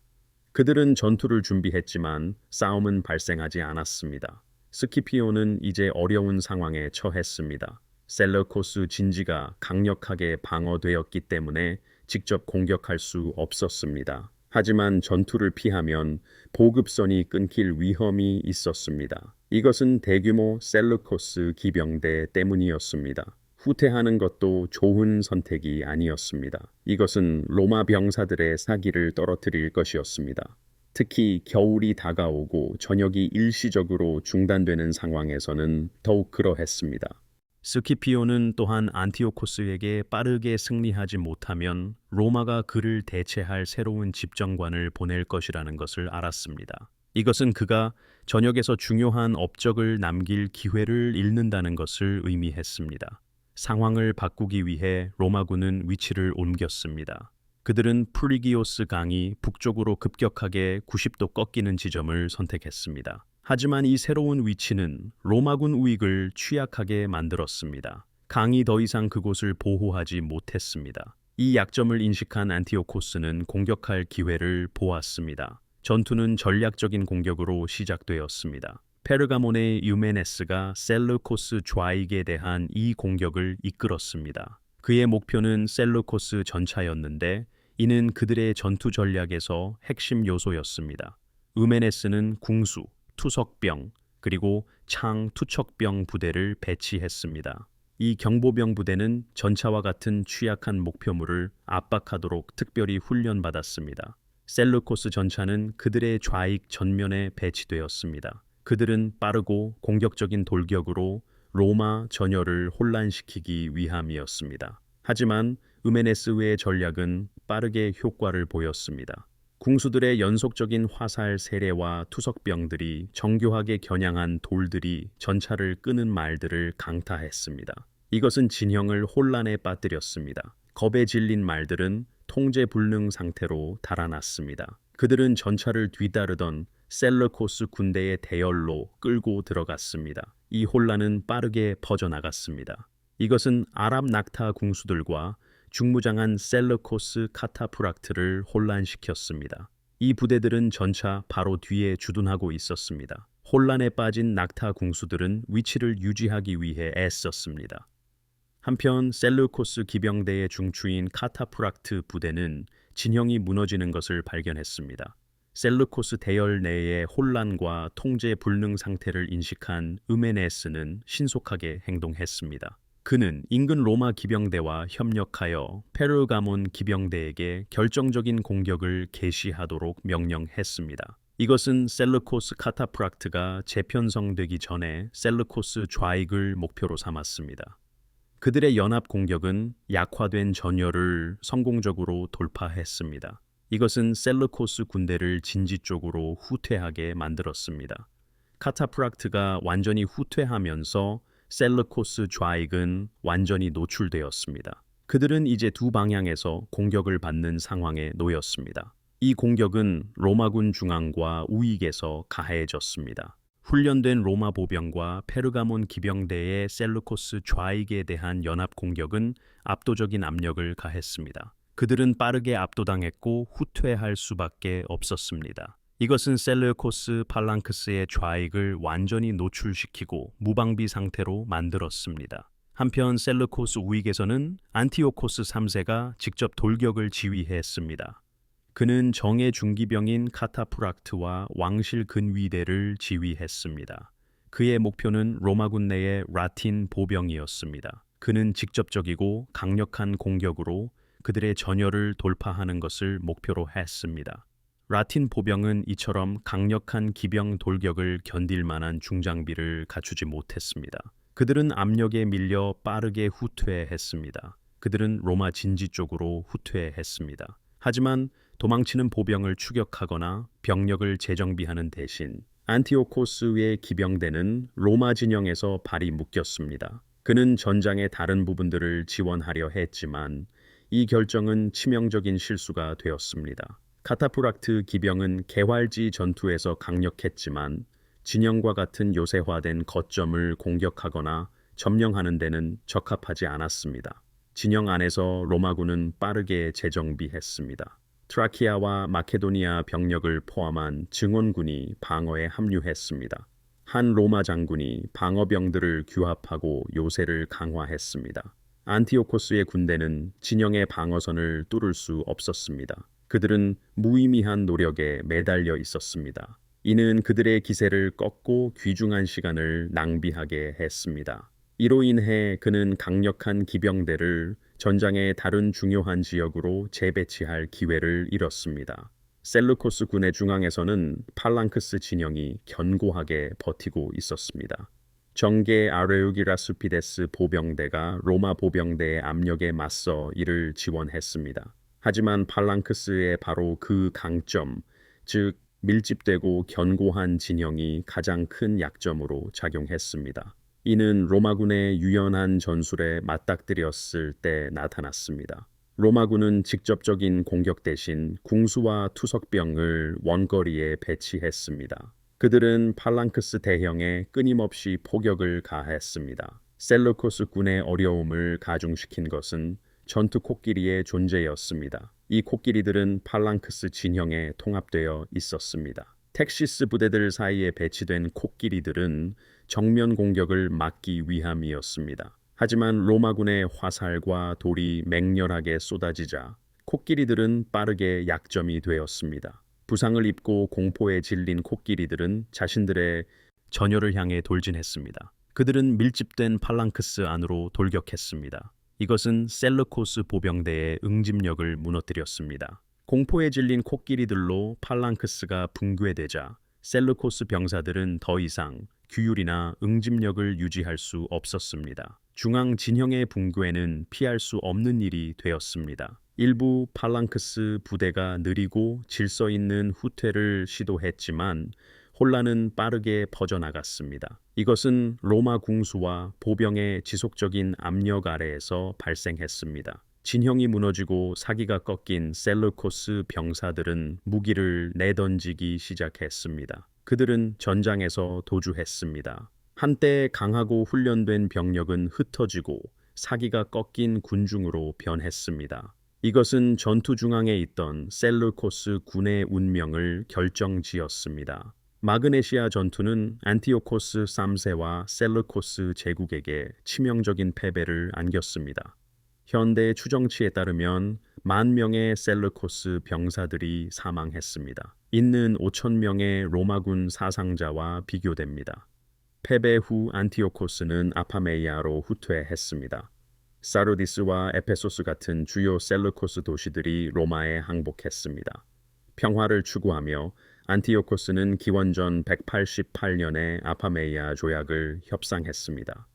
그들은 전투를 준비했지만 싸움은 발생하지 않았습니다. 스키피오는 이제 어려운 상황에 처했습니다. 셀루코스 진지가 강력하게 방어되었기 때문에 직접 공격할 수 없었습니다. 하지만 전투를 피하면 보급선이 끊길 위험이 있었습니다. 이것은 대규모 셀루코스 기병대 때문이었습니다. 후퇴하는 것도 좋은 선택이 아니었습니다. 이것은 로마 병사들의 사기를 떨어뜨릴 것이었습니다. 특히 겨울이 다가오고 전역이 일시적으로 중단되는 상황에서는 더욱 그러했습니다. 스키피오는 또한 안티오코스에게 빠르게 승리하지 못하면 로마가 그를 대체할 새로운 집정관을 보낼 것이라는 것을 알았습니다. 이것은 그가 전역에서 중요한 업적을 남길 기회를 잃는다는 것을 의미했습니다. 상황을 바꾸기 위해 로마군은 위치를 옮겼습니다. 그들은 프리기오스 강이 북쪽으로 급격하게 90도 꺾이는 지점을 선택했습니다. 하지만 이 새로운 위치는 로마군 우익을 취약하게 만들었습니다. 강이 더 이상 그곳을 보호하지 못했습니다. 이 약점을 인식한 안티오코스는 공격할 기회를 보았습니다. 전투는 전략적인 공격으로 시작되었습니다. 페르가몬의 유메네스가 셀루코스 좌익에 대한 이 공격을 이끌었습니다. 그의 목표는 셀루코스 전차였는데 이는 그들의 전투 전략에서 핵심 요소였습니다. 유메네스는 궁수, 투석병, 그리고 창 투척병 부대를 배치했습니다. 이 경보병 부대는 전차와 같은 취약한 목표물을 압박하도록 특별히 훈련받았습니다. 셀루코스 전차는 그들의 좌익 전면에 배치되었습니다. 그들은 빠르고 공격적인 돌격으로 로마 전열을 혼란시키기 위함이었습니다. 하지만 유메네스의 전략은 빠르게 효과를 보였습니다. 궁수들의 연속적인 화살 세례와 투석병들이 정교하게 겨냥한 돌들이 전차를 끄는 말들을 강타했습니다. 이것은 진영을 혼란에 빠뜨렸습니다. 겁에 질린 말들은 통제 불능 상태로 달아났습니다. 그들은 전차를 뒤따르던 셀루코스 군대의 대열로 끌고 들어갔습니다. 이 혼란은 빠르게 퍼져나갔습니다. 이것은 아랍 낙타 궁수들과 중무장한 셀루코스 카타프락트를 혼란시켰습니다. 이 부대들은 전차 바로 뒤에 주둔하고 있었습니다. 혼란에 빠진 낙타 궁수들은 위치를 유지하기 위해 애썼습니다. 한편 셀루코스 기병대의 중추인 카타프락트 부대는 진영이 무너지는 것을 발견했습니다. 셀루코스 대열 내의 혼란과 통제 불능 상태를 인식한 유메네스는 신속하게 행동했습니다. 그는 인근 로마 기병대와 협력하여 페르가몬 기병대에게 결정적인 공격을 개시하도록 명령했습니다. 이것은 셀루코스 카타프락트가 재편성되기 전에 셀루코스 좌익을 목표로 삼았습니다. 그들의 연합 공격은 약화된 전열을 성공적으로 돌파했습니다. 이것은 셀루코스 군대를 진지 쪽으로 후퇴하게 만들었습니다. 카타프락트가 완전히 후퇴하면서 셀루코스 좌익은 완전히 노출되었습니다. 그들은 이제 두 방향에서 공격을 받는 상황에 놓였습니다. 이 공격은 로마군 중앙과 우익에서 가해졌습니다. 훈련된 로마 보병과 페르가몬 기병대의 셀루코스 좌익에 대한 연합 공격은 압도적인 압력을 가했습니다. 그들은 빠르게 압도당했고 후퇴할 수밖에 없었습니다. 이것은 셀루코스 팔랑크스의 좌익을 완전히 노출시키고 무방비 상태로 만들었습니다. 한편 셀루코스 우익에서는 안티오코스 3세가 직접 돌격을 지휘했습니다. 그는 정예 중기병인 카타프락트와 왕실 근위대를 지휘했습니다. 그의 목표는 로마군 내의 라틴 보병이었습니다. 그는 직접적이고 강력한 공격으로 그들의 전열을 돌파하는 것을 목표로 했습니다. 라틴 보병은 이처럼 강력한 기병 돌격을 견딜 만한 중장비를 갖추지 못했습니다. 그들은 압력에 밀려 빠르게 후퇴했습니다. 그들은 로마 진지 쪽으로 후퇴했습니다. 하지만 도망치는 보병을 추격하거나 병력을 재정비하는 대신 안티오코스의 기병대는 로마 진영에서 발이 묶였습니다. 그는 전장의 다른 부분들을 지원하려 했지만 이 결정은 치명적인 실수가 되었습니다. 카타프락트 기병은 개활지 전투에서 강력했지만 진영과 같은 요새화된 거점을 공격하거나 점령하는 데는 적합하지 않았습니다. 진영 안에서 로마군은 빠르게 재정비했습니다. 트라키아와 마케도니아 병력을 포함한 증원군이 방어에 합류했습니다. 한 로마 장군이 방어병들을 규합하고 요새를 강화했습니다. 안티오코스의 군대는 진영의 방어선을 뚫을 수 없었습니다. 그들은 무의미한 노력에 매달려 있었습니다. 이는 그들의 기세를 꺾고 귀중한 시간을 낭비하게 했습니다. 이로 인해 그는 강력한 기병대를 전장의 다른 중요한 지역으로 재배치할 기회를 잃었습니다. 셀루코스 군의 중앙에서는 팔랑크스 진영이 견고하게 버티고 있었습니다. 정계 아레우기라스피데스 보병대가 로마 보병대의 압력에 맞서 이를 지원했습니다. 하지만 팔랑크스의 바로 그 강점, 즉 밀집되고 견고한 진영이 가장 큰 약점으로 작용했습니다. 이는 로마군의 유연한 전술에 맞닥뜨렸을 때 나타났습니다. 로마군은 직접적인 공격 대신 궁수와 투석병을 원거리에 배치했습니다. 그들은 팔랑크스 대형에 끊임없이 포격을 가했습니다. 셀루코스 군의 어려움을 가중시킨 것은 전투 코끼리의 존재였습니다. 이 코끼리들은 팔랑크스 진영에 통합되어 있었습니다. 텍시스 부대들 사이에 배치된 코끼리들은 정면 공격을 막기 위함이었습니다. 하지만 로마군의 화살과 돌이 맹렬하게 쏟아지자 코끼리들은 빠르게 약점이 되었습니다. 부상을 입고 공포에 질린 코끼리들은 자신들의 전열을 향해 돌진했습니다. 그들은 밀집된 팔랑크스 안으로 돌격했습니다. 이것은 셀루코스 보병대의 응집력을 무너뜨렸습니다. 공포에 질린 코끼리들로 팔랑크스가 붕괴되자 셀루코스 병사들은 더 이상 규율이나 응집력을 유지할 수 없었습니다. 중앙 진영의 붕괴는 피할 수 없는 일이 되었습니다. 일부 팔랑크스 부대가 느리고 질서 있는 후퇴를 시도했지만 혼란은 빠르게 퍼져나갔습니다. 이것은 로마 궁수와 보병의 지속적인 압력 아래에서 발생했습니다. 진영이 무너지고 사기가 꺾인 셀루코스 병사들은 무기를 내던지기 시작했습니다. 그들은 전장에서 도주했습니다. 한때 강하고 훈련된 병력은 흩어지고 사기가 꺾인 군중으로 변했습니다. 이것은 전투 중앙에 있던 셀루코스 군의 운명을 결정지었습니다. 마그네시아 전투는 안티오코스 3세와 셀루코스 제국에게 치명적인 패배를 안겼습니다. 현대 추정치에 따르면 10,000명의 셀루코스 병사들이 사망했습니다. 있는 5,000명의 로마군 사상자와 비교됩니다. 패배 후 안티오코스는 아파메이아로 후퇴했습니다. 사르디스와 에페소스 같은 주요 셀루코스 도시들이 로마에 항복했습니다. 평화를 추구하며 안티오코스는 기원전 188년에 아파메이아 조약을 협상했습니다.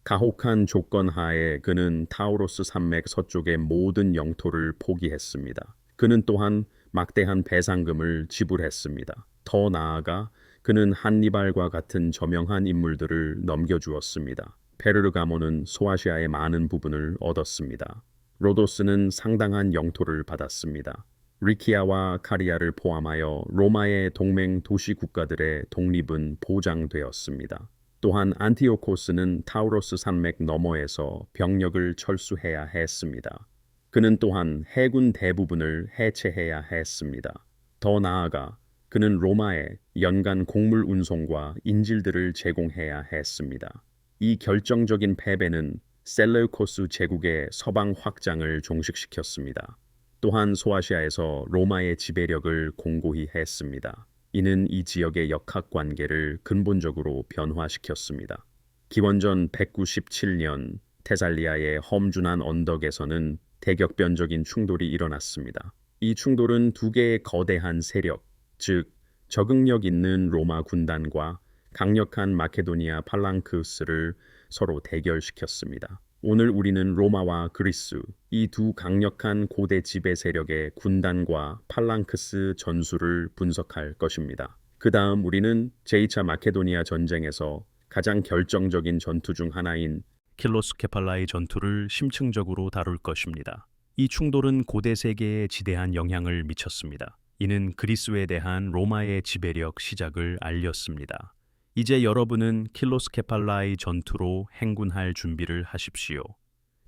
가혹한 조건 하에 그는 타우로스 산맥 서쪽의 모든 영토를 포기했습니다. 그는 또한 막대한 배상금을 지불했습니다. 더 나아가 그는 한니발과 같은 저명한 인물들을 넘겨주었습니다. 페르가모는 소아시아의 많은 부분을 얻었습니다. 로도스는 상당한 영토를 받았습니다. 리키아와 카리아를 포함하여 로마의 동맹 도시 국가들의 독립은 보장되었습니다. 또한 안티오코스는 타우로스 산맥 너머에서 병력을 철수해야 했습니다. 그는 또한 해군 대부분을 해체해야 했습니다. 더 나아가 그는 로마에 연간 곡물 운송과 인질들을 제공해야 했습니다. 이 결정적인 패배는 셀레우코스 제국의 서방 확장을 종식시켰습니다. 또한 소아시아에서 로마의 지배력을 공고히 했습니다. 이는 이 지역의 역학관계를 근본적으로 변화시켰습니다. 기원전 197년 테살리아의 험준한 언덕에서는 대격변적인 충돌이 일어났습니다. 이 충돌은 두 개의 거대한 세력, 즉 적응력 있는 로마 군단과 강력한 마케도니아 팔랑크스를 서로 대결시켰습니다. 오늘 우리는 로마와 그리스, 이 두 강력한 고대 지배 세력의 군단과 팔랑크스 전술을 분석할 것입니다. 그 다음 우리는 제2차 마케도니아 전쟁에서 가장 결정적인 전투 중 하나인 킬로스케팔라의 전투를 심층적으로 다룰 것입니다. 이 충돌은 고대 세계에 지대한 영향을 미쳤습니다. 이는 그리스에 대한 로마의 지배력 시작을 알렸습니다. 이제 여러분은 킬로스케팔라의 전투로 행군할 준비를 하십시오.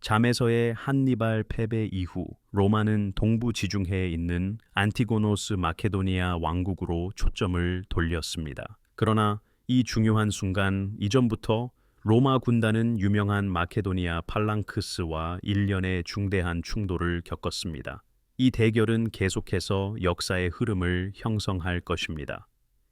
잠에서의 한니발 패배 이후 로마는 동부 지중해에 있는 안티고노스 마케도니아 왕국으로 초점을 돌렸습니다. 그러나 이 중요한 순간 이전부터 로마 군단은 유명한 마케도니아 팔랑크스와 일련의 중대한 충돌을 겪었습니다. 이 대결은 계속해서 역사의 흐름을 형성할 것입니다.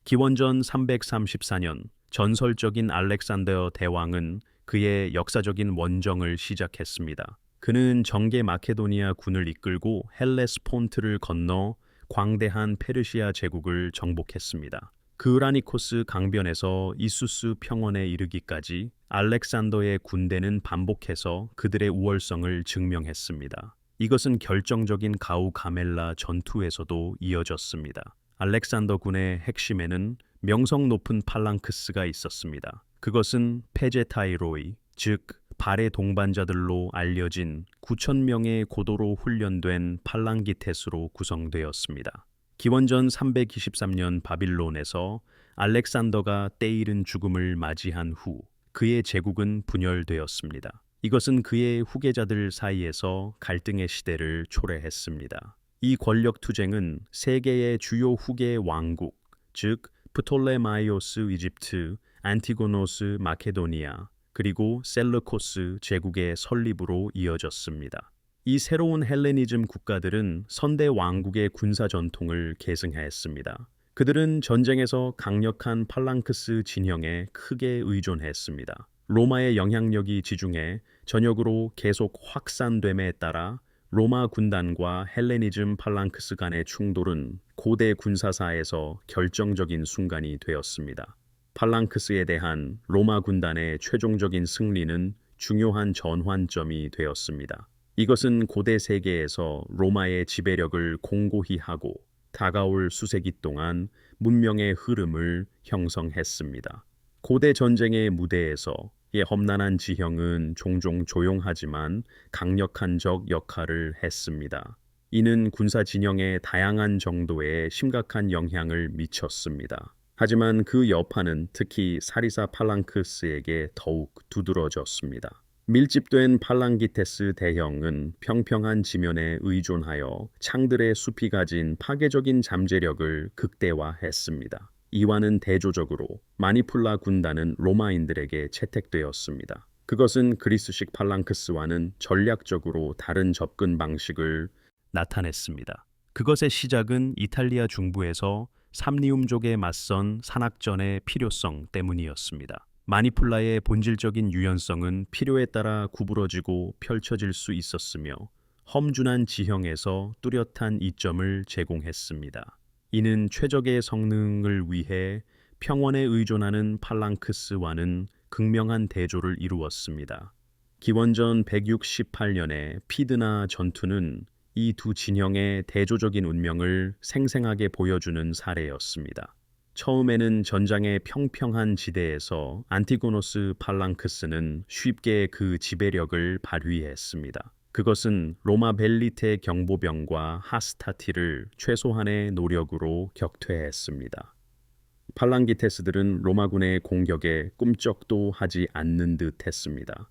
기원전 334년 전설적인 알렉산더 대왕은 그의 역사적인 원정을 시작했습니다. 그는 정계 마케도니아 군을 이끌고 헬레스폰트를 건너 광대한 페르시아 제국을 정복했습니다. 그라니코스 강변에서 이수스 평원에 이르기까지 알렉산더의 군대는 반복해서 그들의 우월성을 증명했습니다. 이것은 결정적인 가우 가멜라 전투에서도 이어졌습니다. 알렉산더 군의 핵심에는 명성 높은 팔랑크스가 있었습니다. 그것은 페제타이로이, 즉 발의 동반자들로 알려진 9,000명의 고도로 훈련된 팔랑기테스로 구성되었습니다. 기원전 323년 바빌론에서 알렉산더가 때이른 죽음을 맞이한 후 그의 제국은 분열되었습니다. 이것은 그의 후계자들 사이에서 갈등의 시대를 초래했습니다. 이 권력 투쟁은 세계의 주요 후계 왕국, 즉 프톨레마이오스 이집트, 안티고노스 마케도니아, 그리고 셀르코스 제국의 설립으로 이어졌습니다. 이 새로운 헬레니즘 국가들은 선대 왕국의 군사 전통을 계승했습니다. 그들은 전쟁에서 강력한 팔랑크스 진영에 크게 의존했습니다. 로마의 영향력이 지중해 전역으로 계속 확산됨에 따라 로마 군단과 헬레니즘 팔랑크스 간의 충돌은 고대 군사사에서 결정적인 순간이 되었습니다. 팔랑크스에 대한 로마 군단의 최종적인 승리는 중요한 전환점이 되었습니다. 이것은 고대 세계에서 로마의 지배력을 공고히 하고 다가올 수세기 동안 문명의 흐름을 형성했습니다. 고대 전쟁의 무대에서 이 험난한 지형은 종종 조용하지만 강력한 적 역할을 했습니다. 이는 군사 진영에 다양한 정도의 심각한 영향을 미쳤습니다. 하지만 그 여파는 특히 사리사 팔랑크스에게 더욱 두드러졌습니다. 밀집된 팔랑기테스 대형은 평평한 지면에 의존하여 창들의 숲이 가진 파괴적인 잠재력을 극대화했습니다. 이와는 대조적으로 마니풀라 군단은 로마인들에게 채택되었습니다. 그것은 그리스식 팔랑크스와는 전략적으로 다른 접근 방식을 나타냈습니다. 그것의 시작은 이탈리아 중부에서 삼리움족에 맞선 산악전의 필요성 때문이었습니다. 마니풀라의 본질적인 유연성은 필요에 따라 구부러지고 펼쳐질 수 있었으며 험준한 지형에서 뚜렷한 이점을 제공했습니다. 이는 최적의 성능을 위해 평원에 의존하는 팔랑크스와는 극명한 대조를 이루었습니다. 기원전 168년의 피드나 전투는 이 두 진영의 대조적인 운명을 생생하게 보여주는 사례였습니다. 처음에는 전장의 평평한 지대에서 안티고노스 팔랑크스는 쉽게 그 지배력을 발휘했습니다. 그것은 로마 벨리테 경보병과 하스타티를 최소한의 노력으로 격퇴했습니다. 팔랑기테스들은 로마군의 공격에 꿈쩍도 하지 않는 듯 했습니다.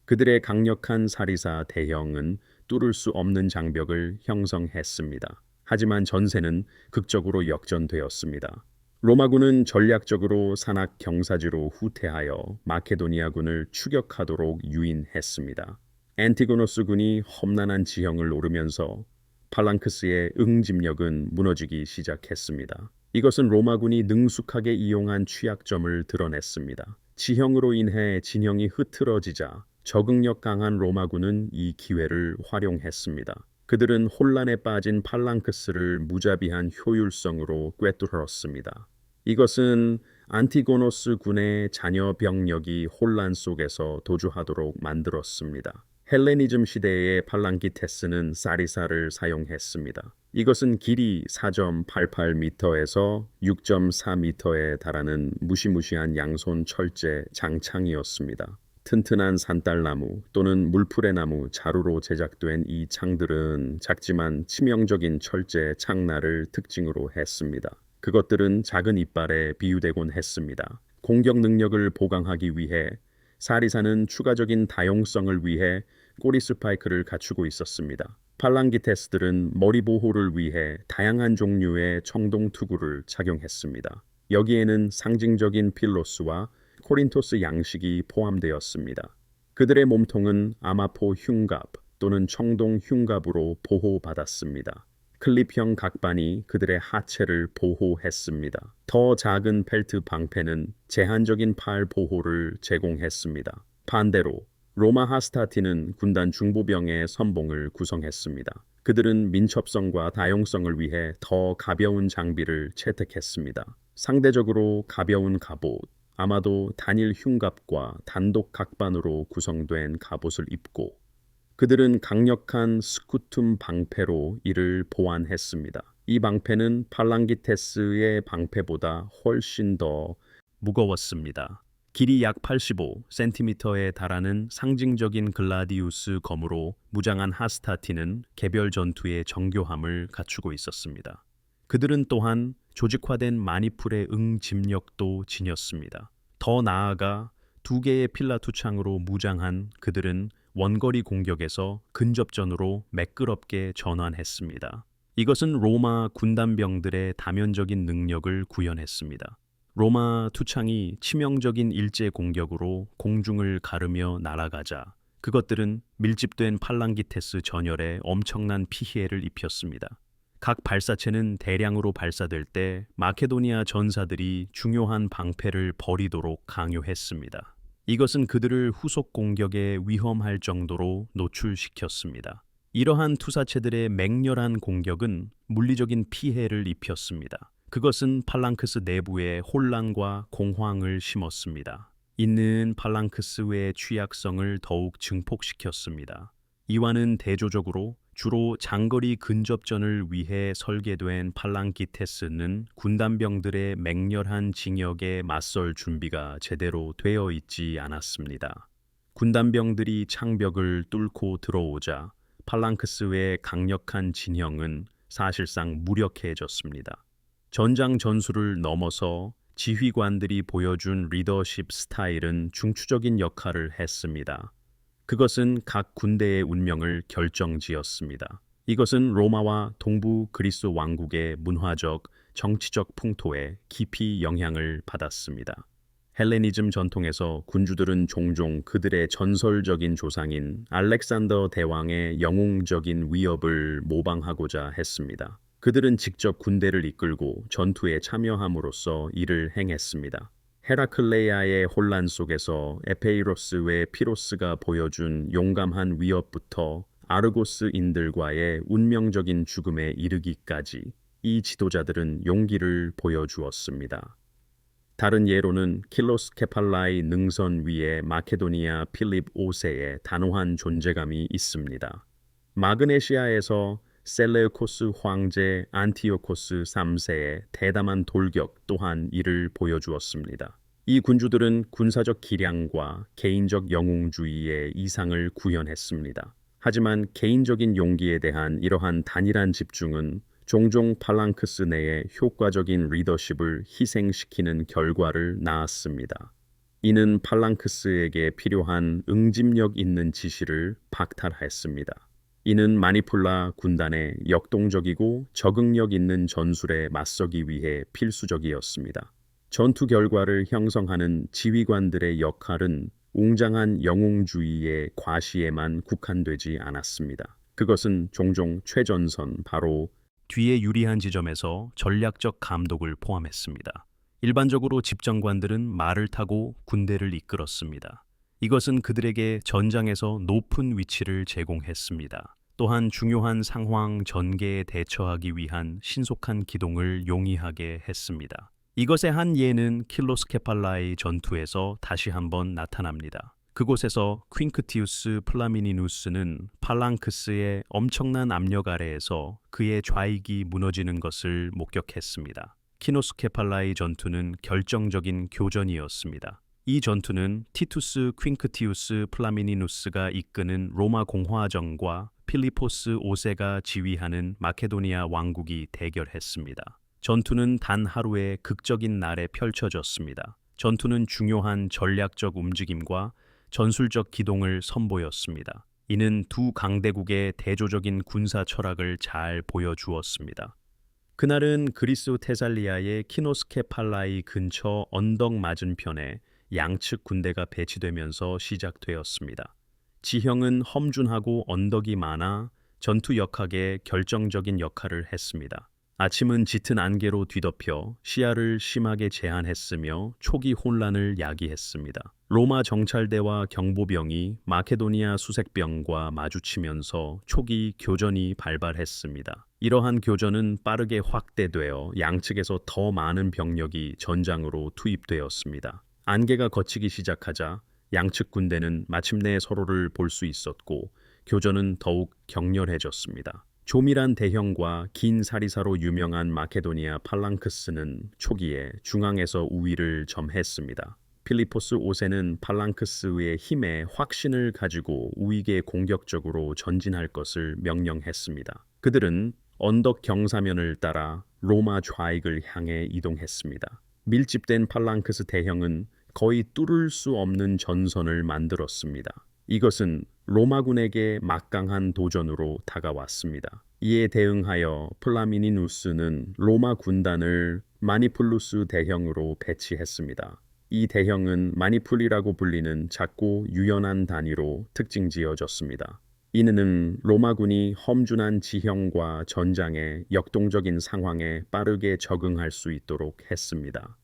그들의 강력한 사리사 대형은 뚫을 수 없는 장벽을 형성했습니다. 하지만 전세는 극적으로 역전되었습니다. 로마군은 전략적으로 산악 경사지로 후퇴하여 마케도니아군을 추격하도록 유인했습니다. 안티고노스 군이 험난한 지형을 오르면서 팔랑크스의 응집력은 무너지기 시작했습니다. 이것은 로마군이 능숙하게 이용한 취약점을 드러냈습니다. 지형으로 인해 진영이 흐트러지자 적응력 강한 로마군은 이 기회를 활용했습니다. 그들은 혼란에 빠진 팔랑크스를 무자비한 효율성으로 꿰뚫었습니다. 이것은 안티고노스 군의 잔여 병력이 혼란 속에서 도주하도록 만들었습니다. 헬레니즘 시대의 팔랑기테스는 사리사를 사용했습니다. 이것은 길이 4.88m에서 6.4m에 달하는 무시무시한 양손 철제 장창이었습니다. 튼튼한 산딸나무 또는 물풀의 나무 자루로 제작된 이 창들은 작지만 치명적인 철제 창날을 특징으로 했습니다. 그것들은 작은 이빨에 비유되곤 했습니다. 공격 능력을 보강하기 위해 사리사는 추가적인 다용성을 위해 꼬리 스파이크를 갖추고 있었습니다. 팔랑기테스들은 머리 보호를 위해 다양한 종류의 청동 투구를 착용했습니다. 여기에는 상징적인 필로스와 코린토스 양식이 포함되었습니다. 그들의 몸통은 아마포 흉갑 또는 청동 흉갑으로 보호받았습니다. 클립형 각반이 그들의 하체를 보호했습니다. 더 작은 펠트 방패는 제한적인 팔 보호를 제공했습니다. 반대로 로마 하스타티는 군단 중보병의 선봉을 구성했습니다. 그들은 민첩성과 다용성을 위해 더 가벼운 장비를 채택했습니다. 상대적으로 가벼운 갑옷, 아마도 단일 흉갑과 단독 각반으로 구성된 갑옷을 입고 그들은 강력한 스쿠툼 방패로 이를 보완했습니다. 이 방패는 팔랑기테스의 방패보다 훨씬 더 무거웠습니다. 길이 약 85cm에 달하는 상징적인 글라디우스 검으로 무장한 하스타티는 개별 전투의 정교함을 갖추고 있었습니다. 그들은 또한 조직화된 마니풀의 응집력도 지녔습니다. 더 나아가 두 개의 필라투 창으로 무장한 그들은 원거리 공격에서 근접전으로 매끄럽게 전환했습니다. 이것은 로마 군단병들의 다면적인 능력을 구현했습니다. 로마 투창이 치명적인 일제 공격으로 공중을 가르며 날아가자 그것들은 밀집된 팔랑기테스 전열에 엄청난 피해를 입혔습니다. 각 발사체는 대량으로 발사될 때 마케도니아 전사들이 중요한 방패를 버리도록 강요했습니다. 이것은 그들을 후속 공격에 위험할 정도로 노출시켰습니다. 이러한 투사체들의 맹렬한 공격은 물리적인 피해를 입혔습니다. 그것은 팔랑크스 내부에 혼란과 공황을 심었습니다. 있는 팔랑크스의 취약성을 더욱 증폭시켰습니다. 이와는 대조적으로 주로 장거리 근접전을 위해 설계된 팔랑기테스는 군단병들의 맹렬한 징역에 맞설 준비가 제대로 되어 있지 않았습니다. 군단병들이 창벽을 뚫고 들어오자 팔랑크스의 강력한 진영은 사실상 무력해졌습니다. 전장 전술을 넘어서 지휘관들이 보여준 리더십 스타일은 중추적인 역할을 했습니다. 그것은 각 군대의 운명을 결정지었습니다. 이것은 로마와 동부 그리스 왕국의 문화적, 정치적 풍토에 깊이 영향을 받았습니다. 헬레니즘 전통에서 군주들은 종종 그들의 전설적인 조상인 알렉산더 대왕의 영웅적인 위협을 모방하고자 했습니다. 그들은 직접 군대를 이끌고 전투에 참여함으로써 이를 행했습니다. 헤라클레이아의 혼란 속에서 에페이로스의 피로스가 보여준 용감한 위협부터 아르고스인들과의 운명적인 죽음에 이르기까지 이 지도자들은 용기를 보여주었습니다. 다른 예로는 킬로스 케팔라의 능선 위에 마케도니아 필립 5세의 단호한 존재감이 있습니다. 마그네시아에서 셀레우코스 황제 안티오코스 3세의 대담한 돌격 또한 이를 보여주었습니다. 이 군주들은 군사적 기량과 개인적 영웅주의의 이상을 구현했습니다. 하지만 개인적인 용기에 대한 이러한 단일한 집중은 종종 팔랑크스 내의 효과적인 리더십을 희생시키는 결과를 낳았습니다. 이는 팔랑크스에게 필요한 응집력 있는 지시를 박탈했습니다. 이는 마니풀라 군단의 역동적이고 적응력 있는 전술에 맞서기 위해 필수적이었습니다. 전투 결과를 형성하는 지휘관들의 역할은 웅장한 영웅주의의 과시에만 국한되지 않았습니다. 그것은 종종 최전선, 바로 뒤에 유리한 지점에서 전략적 감독을 포함했습니다. 일반적으로 집정관들은 말을 타고 군대를 이끌었습니다. 이것은 그들에게 전장에서 높은 위치를 제공했습니다. 또한 중요한 상황 전개에 대처하기 위한 신속한 기동을 용이하게 했습니다. 이것의 한 예는 킬로스케팔라의 전투에서 다시 한번 나타납니다. 그곳에서 퀸크티우스 플라미니누스는 팔랑크스의 엄청난 압력 아래에서 그의 좌익이 무너지는 것을 목격했습니다. 키노스케팔라의 전투는 결정적인 교전이었습니다. 이 전투는 티투스 퀸크티우스 플라미니누스가 이끄는 로마 공화정과 필리포스 5세가 지휘하는 마케도니아 왕국이 대결했습니다. 전투는 단 하루의 극적인 날에 펼쳐졌습니다. 전투는 중요한 전략적 움직임과 전술적 기동을 선보였습니다. 이는 두 강대국의 대조적인 군사 철학을 잘 보여주었습니다. 그날은 그리스 테살리아의 키노스케팔라이 근처 언덕 맞은편에 양측 군대가 배치되면서 시작되었습니다. 지형은 험준하고 언덕이 많아 전투 역학에 결정적인 역할을 했습니다. 아침은 짙은 안개로 뒤덮여 시야를 심하게 제한했으며 초기 혼란을 야기했습니다. 로마 정찰대와 경보병이 마케도니아 수색병과 마주치면서 초기 교전이 발발했습니다. 이러한 교전은 빠르게 확대되어 양측에서 더 많은 병력이 전장으로 투입되었습니다. 안개가 걷히기 시작하자 양측 군대는 마침내 서로를 볼 수 있었고 교전은 더욱 격렬해졌습니다. 조밀한 대형과 긴 사리사로 유명한 마케도니아 팔랑크스는 초기에 중앙에서 우위를 점했습니다. 필리포스 5세는 팔랑크스의 힘에 확신을 가지고 우익에 공격적으로 전진할 것을 명령했습니다. 그들은 언덕 경사면을 따라 로마 좌익을 향해 이동했습니다. 밀집된 팔랑크스 대형은 거의 뚫을 수 없는 전선을 만들었습니다. 이것은 로마군에게 막강한 도전으로 다가왔습니다. 이에 대응하여 플라미니누스는 로마 군단을 마니풀루스 대형으로 배치했습니다. 이 대형은 마니풀이라고 불리는 작고 유연한 단위로 특징지어졌습니다. 이는 로마군이 험준한 지형과 전장의 역동적인 상황에 빠르게 적응할 수 있도록 했습니다.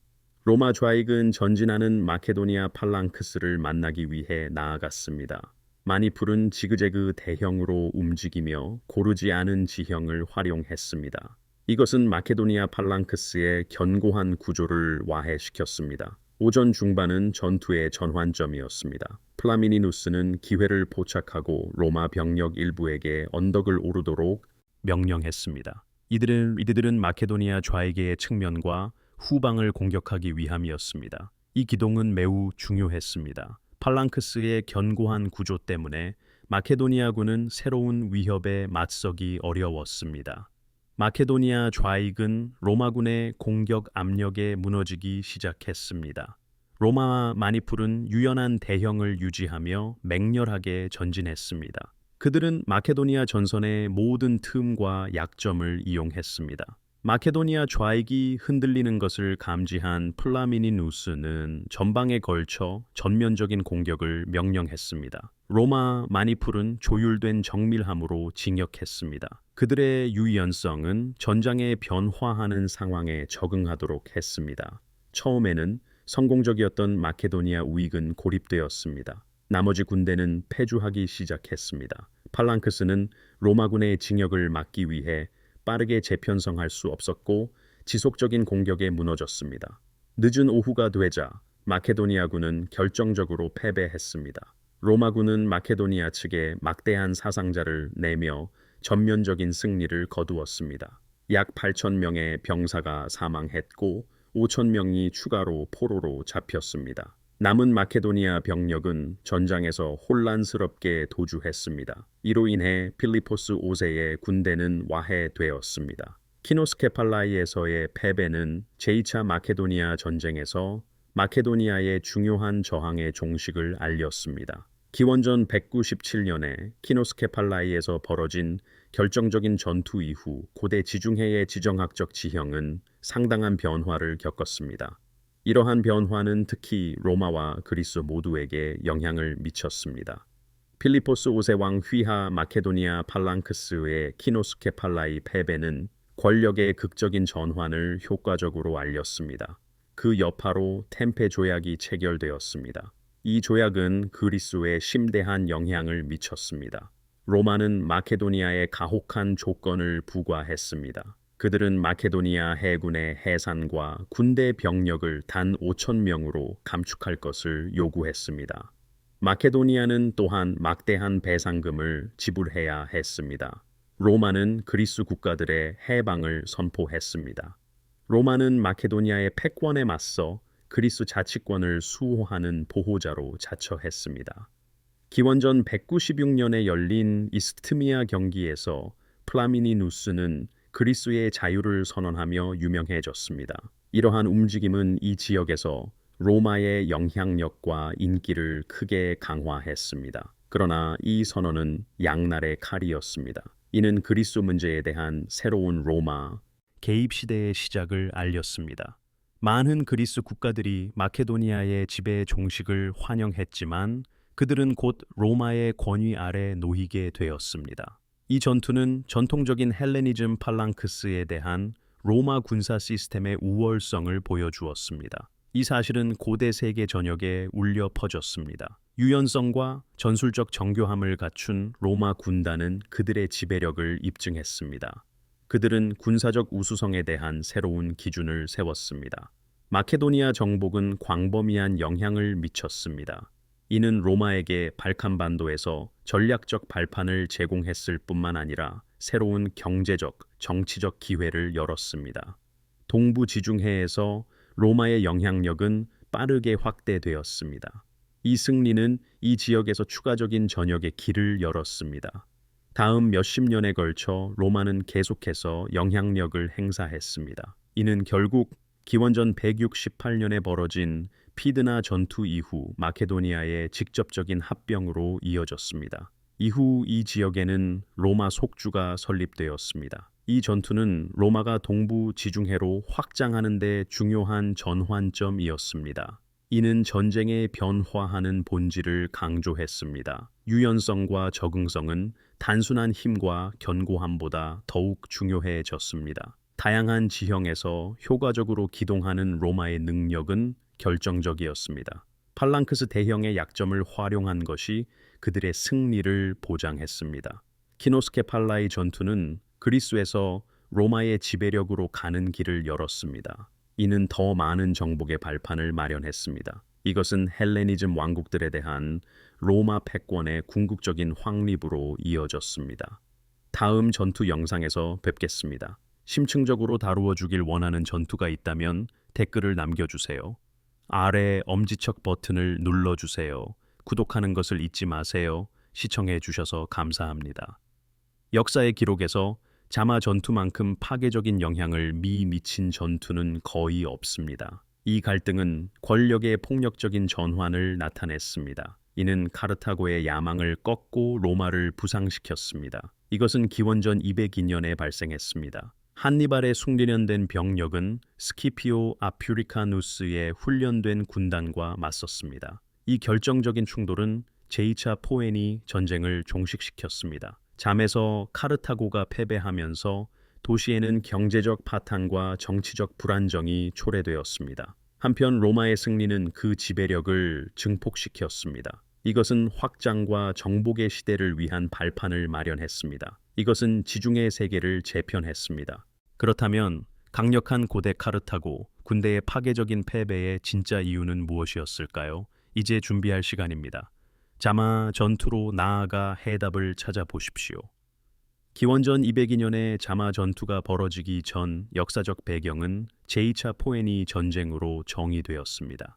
로마 좌익은 전진하는 마케도니아 팔랑크스를 만나기 위해 나아갔습니다. 마니풀은 지그재그 대형으로 움직이며 고르지 않은 지형을 활용했습니다. 이것은 마케도니아 팔랑크스의 견고한 구조를 와해시켰습니다. 오전 중반은 전투의 전환점이었습니다. 플라미니누스는 기회를 포착하고 로마 병력 일부에게 언덕을 오르도록 명령했습니다. 이들은 마케도니아 좌익의 측면과 후방을 공격하기 위함이었습니다. 이 기동은 매우 중요했습니다. 팔랑크스의 견고한 구조 때문에 마케도니아군은 새로운 위협에 맞서기 어려웠습니다. 마케도니아 좌익은 로마군의 공격 압력에 무너지기 시작했습니다. 로마와 마니풀은 유연한 대형을 유지하며 맹렬하게 전진했습니다. 그들은 마케도니아 전선의 모든 틈과 약점을 이용했습니다. 마케도니아 좌익이 흔들리는 것을 감지한 플라미니누스는 전방에 걸쳐 전면적인 공격을 명령했습니다. 로마 마니풀은 조율된 정밀함으로 진격했습니다. 그들의 유연성은 전장에 변화하는 상황에 적응하도록 했습니다. 처음에는 성공적이었던 마케도니아 우익은 고립되었습니다. 나머지 군대는 패주하기 시작했습니다. 팔랑크스는 로마군의 진격을 막기 위해 빠르게 재편성할 수 없었고 지속적인 공격에 무너졌습니다. 늦은 오후가 되자 마케도니아군은 결정적으로 패배했습니다. 로마군은 마케도니아 측에 막대한 사상자를 내며 전면적인 승리를 거두었습니다. 약 8천 명의 병사가 사망했고 5천 명이 추가로 포로로 잡혔습니다. 남은 마케도니아 병력은 전장에서 혼란스럽게 도주했습니다. 이로 인해 필리포스 5세의 군대는 와해되었습니다. 키노스케팔라이에서의 패배는 제2차 마케도니아 전쟁에서 마케도니아의 중요한 저항의 종식을 알렸습니다. 기원전 197년에 키노스케팔라이에서 벌어진 결정적인 전투 이후 고대 지중해의 지정학적 지형은 상당한 변화를 겪었습니다. 이러한 변화는 특히 로마와 그리스 모두에게 영향을 미쳤습니다. 필리포스 5세 왕 휘하 마케도니아 팔랑크스의 키노스케팔라이 패배는 권력의 극적인 전환을 효과적으로 알렸습니다. 그 여파로 템페 조약이 체결되었습니다. 이 조약은 그리스에 심대한 영향을 미쳤습니다. 로마는 마케도니아에 가혹한 조건을 부과했습니다. 그들은 마케도니아 해군의 해산과 군대 병력을 단 5천 명으로 감축할 것을 요구했습니다. 마케도니아는 또한 막대한 배상금을 지불해야 했습니다. 로마는 그리스 국가들의 해방을 선포했습니다. 로마는 마케도니아의 패권에 맞서 그리스 자치권을 수호하는 보호자로 자처했습니다. 기원전 196년에 열린 이스트미아 경기에서 플라미니누스는 그리스의 자유를 선언하며 유명해졌습니다. 이러한 움직임은 이 지역에서 로마의 영향력과 인기를 크게 강화했습니다. 그러나 이 선언은 양날의 칼이었습니다. 이는 그리스 문제에 대한 새로운 로마 개입 시대의 시작을 알렸습니다. 많은 그리스 국가들이 마케도니아의 지배 종식을 환영했지만 그들은 곧 로마의 권위 아래 놓이게 되었습니다. 이 전투는 전통적인 헬레니즘 팔랑크스에 대한 로마 군사 시스템의 우월성을 보여주었습니다. 이 사실은 고대 세계 전역에 울려 퍼졌습니다. 유연성과 전술적 정교함을 갖춘 로마 군단은 그들의 지배력을 입증했습니다. 그들은 군사적 우수성에 대한 새로운 기준을 세웠습니다. 마케도니아 정복은 광범위한 영향을 미쳤습니다. 이는 로마에게 발칸반도에서 전략적 발판을 제공했을 뿐만 아니라 새로운 경제적, 정치적 기회를 열었습니다. 동부 지중해에서 로마의 영향력은 빠르게 확대되었습니다. 이 승리는 이 지역에서 추가적인 전역의 길을 열었습니다. 다음 몇십 년에 걸쳐 로마는 계속해서 영향력을 행사했습니다. 이는 결국 기원전 168년에 벌어진 피드나 전투 이후 마케도니아의 직접적인 합병으로 이어졌습니다. 이후 이 지역에는 로마 속주가 설립되었습니다. 이 전투는 로마가 동부 지중해로 확장하는 데 중요한 전환점이었습니다. 이는 전쟁의 변화하는 본질을 강조했습니다. 유연성과 적응성은 단순한 힘과 견고함보다 더욱 중요해졌습니다. 다양한 지형에서 효과적으로 기동하는 로마의 능력은 결정적이었습니다. 팔랑크스 대형의 약점을 활용한 것이 그들의 승리를 보장했습니다. 키노스케팔라이 전투는 그리스에서 로마의 지배력으로 가는 길을 열었습니다. 이는 더 많은 정복의 발판을 마련했습니다. 이것은 헬레니즘 왕국들에 대한 로마 패권의 궁극적인 확립으로 이어졌습니다. 다음 전투 영상에서 뵙겠습니다. 심층적으로 다루어 주길 원하는 전투가 있다면 댓글을 남겨주세요. 아래 엄지척 버튼을 눌러주세요. 구독하는 것을 잊지 마세요. 시청해 주셔서 감사합니다. 역사의 기록에서 자마 전투만큼 파괴적인 영향을 미친 전투는 거의 없습니다. 이 갈등은 권력의 폭력적인 전환을 나타냈습니다. 이는 카르타고의 야망을 꺾고 로마를 부상시켰습니다. 이것은 기원전 202년에 발생했습니다. 한니발의 숙련된 병력은 스키피오 아퓨리카누스의 훈련된 군단과 맞섰습니다. 이 결정적인 충돌은 제2차 포에니 전쟁을 종식시켰습니다. 잠에서 카르타고가 패배하면서 도시에는 경제적 파탄과 정치적 불안정이 초래되었습니다. 한편 로마의 승리는 그 지배력을 증폭시켰습니다. 이것은 확장과 정복의 시대를 위한 발판을 마련했습니다. 이것은 지중해 세계를 재편했습니다. 그렇다면 강력한 고대 카르타고 군대의 파괴적인 패배의 진짜 이유는 무엇이었을까요? 이제 준비할 시간입니다. 자마 전투로 나아가 해답을 찾아보십시오. 기원전 202년에 자마 전투가 벌어지기 전 역사적 배경은 제2차 포에니 전쟁으로 정의되었습니다.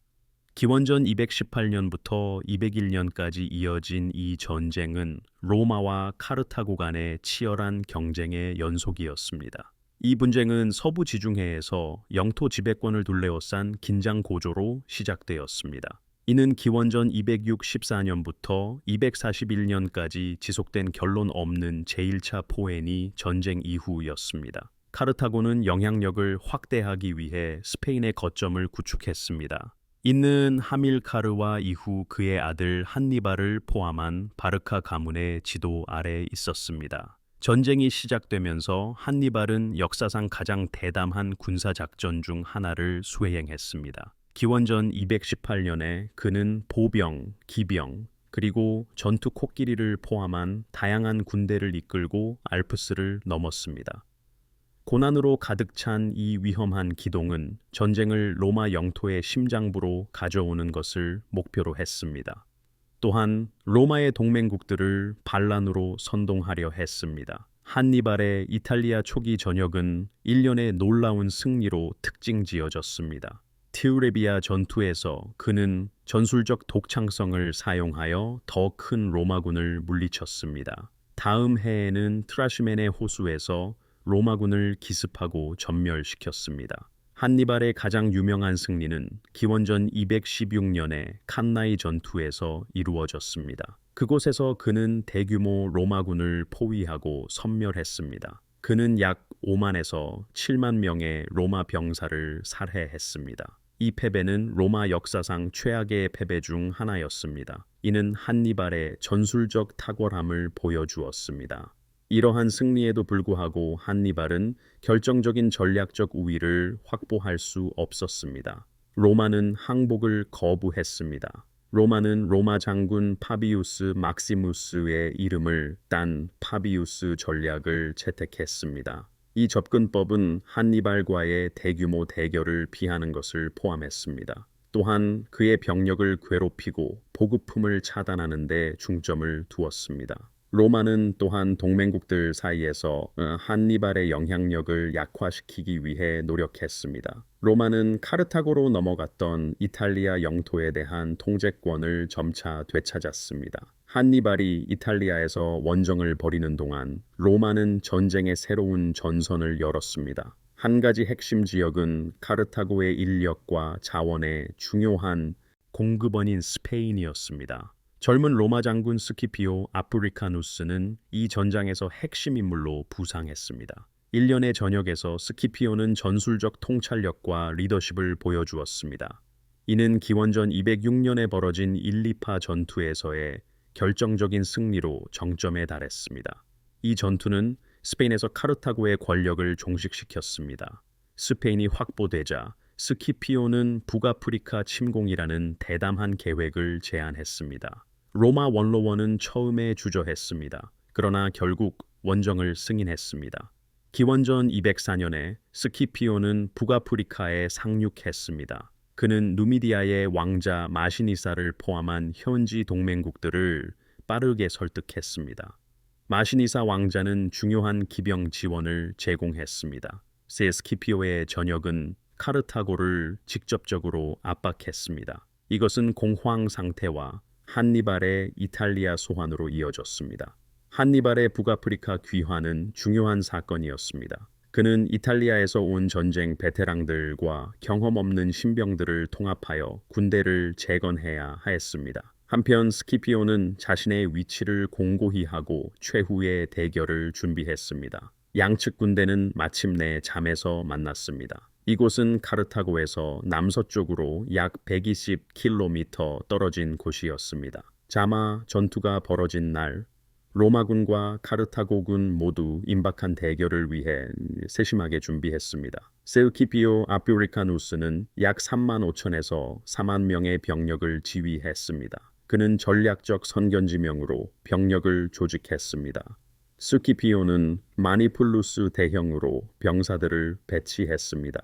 기원전 218년부터 201년까지 이어진 이 전쟁은 로마와 카르타고 간의 치열한 경쟁의 연속이었습니다. 이 분쟁은 서부 지중해에서 영토 지배권을 둘러싼 긴장 고조로 시작되었습니다. 이는 기원전 264년부터 241년까지 지속된 결론 없는 제1차 포에니 전쟁 이후였습니다. 카르타고는 영향력을 확대하기 위해 스페인의 거점을 구축했습니다. 이는 하밀카르와 이후 그의 아들 한니발을 포함한 바르카 가문의 지도 아래 있었습니다. 전쟁이 시작되면서 한니발은 역사상 가장 대담한 군사작전 중 하나를 수행했습니다. 기원전 218년에 그는 보병, 기병, 그리고 전투 코끼리를 포함한 다양한 군대를 이끌고 알프스를 넘었습니다. 고난으로 가득 찬 이 위험한 기동은 전쟁을 로마 영토의 심장부로 가져오는 것을 목표로 했습니다. 또한 로마의 동맹국들을 반란으로 선동하려 했습니다. 한니발의 이탈리아 초기 전역은 일련의 놀라운 승리로 특징지어졌습니다. 티우레비아 전투에서 그는 전술적 독창성을 사용하여 더 큰 로마군을 물리쳤습니다. 다음 해에는 트라시멘의 호수에서 로마군을 기습하고 전멸시켰습니다. 한니발의 가장 유명한 승리는 기원전 216년의 칸나이 전투에서 이루어졌습니다. 그곳에서 그는 대규모 로마군을 포위하고 섬멸했습니다. 그는 약 5만에서 7만 명의 로마 병사를 살해했습니다. 이 패배는 로마 역사상 최악의 패배 중 하나였습니다. 이는 한니발의 전술적 탁월함을 보여주었습니다. 이러한 승리에도 불구하고 한니발은 결정적인 전략적 우위를 확보할 수 없었습니다. 로마는 항복을 거부했습니다. 로마는 로마 장군 파비우스 막시무스의 이름을 딴 파비우스 전략을 채택했습니다. 이 접근법은 한니발과의 대규모 대결을 피하는 것을 포함했습니다. 또한 그의 병력을 괴롭히고 보급품을 차단하는 데 중점을 두었습니다. 로마는 또한 동맹국들 사이에서 한니발의 영향력을 약화시키기 위해 노력했습니다. 로마는 카르타고로 넘어갔던 이탈리아 영토에 대한 통제권을 점차 되찾았습니다. 한니발이 이탈리아에서 원정을 벌이는 동안 로마는 전쟁의 새로운 전선을 열었습니다. 한 가지 핵심 지역은 카르타고의 인력과 자원의 중요한 공급원인 스페인이었습니다. 젊은 로마 장군 스키피오 아프리카누스는 이 전장에서 핵심 인물로 부상했습니다. 1년의 전역에서 스키피오는 전술적 통찰력과 리더십을 보여주었습니다. 이는 기원전 206년에 벌어진 일리파 전투에서의 결정적인 승리로 정점에 달했습니다. 이 전투는 스페인에서 카르타고의 권력을 종식시켰습니다. 스페인이 확보되자 스키피오는 북아프리카 침공이라는 대담한 계획을 제안했습니다. 로마 원로원은 처음에 주저했습니다. 그러나 결국 원정을 승인했습니다. 기원전 204년에 스키피오는 북아프리카에 상륙했습니다. 그는 누미디아의 왕자 마시니사를 포함한 현지 동맹국들을 빠르게 설득했습니다. 마시니사 왕자는 중요한 기병 지원을 제공했습니다. 스키피오의 전역은 카르타고를 직접적으로 압박했습니다. 이것은 공황 상태와 한니발의 이탈리아 소환으로 이어졌습니다. 한니발의 북아프리카 귀환은 중요한 사건이었습니다. 그는 이탈리아에서 온 전쟁 베테랑들과 경험 없는 신병들을 통합하여 군대를 재건해야 하였습니다. 한편 스키피오는 자신의 위치를 공고히 하고 최후의 대결을 준비했습니다. 양측 군대는 마침내 잠에서 만났습니다. 이곳은 카르타고에서 남서쪽으로 약 120km 떨어진 곳이었습니다. 자마 전투가 벌어진 날, 로마군과 카르타고군 모두 임박한 대결을 위해 세심하게 준비했습니다. 스키피오 아프리카누스는 약 3만 5천에서 4만 명의 병력을 지휘했습니다. 그는 전략적 선견지명으로 병력을 조직했습니다. 스키피오는 마니플루스 대형으로 병사들을 배치했습니다.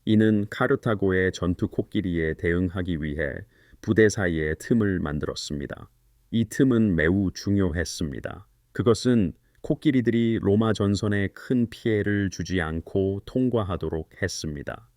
이는 카르타고의 전투 코끼리에 대응하기 위해 부대 사이에 틈을 만들었습니다. 이 틈은 매우 중요했습니다. 그것은 코끼리들이 로마 전선에 큰 피해를 주지 않고 통과하도록 했습니다.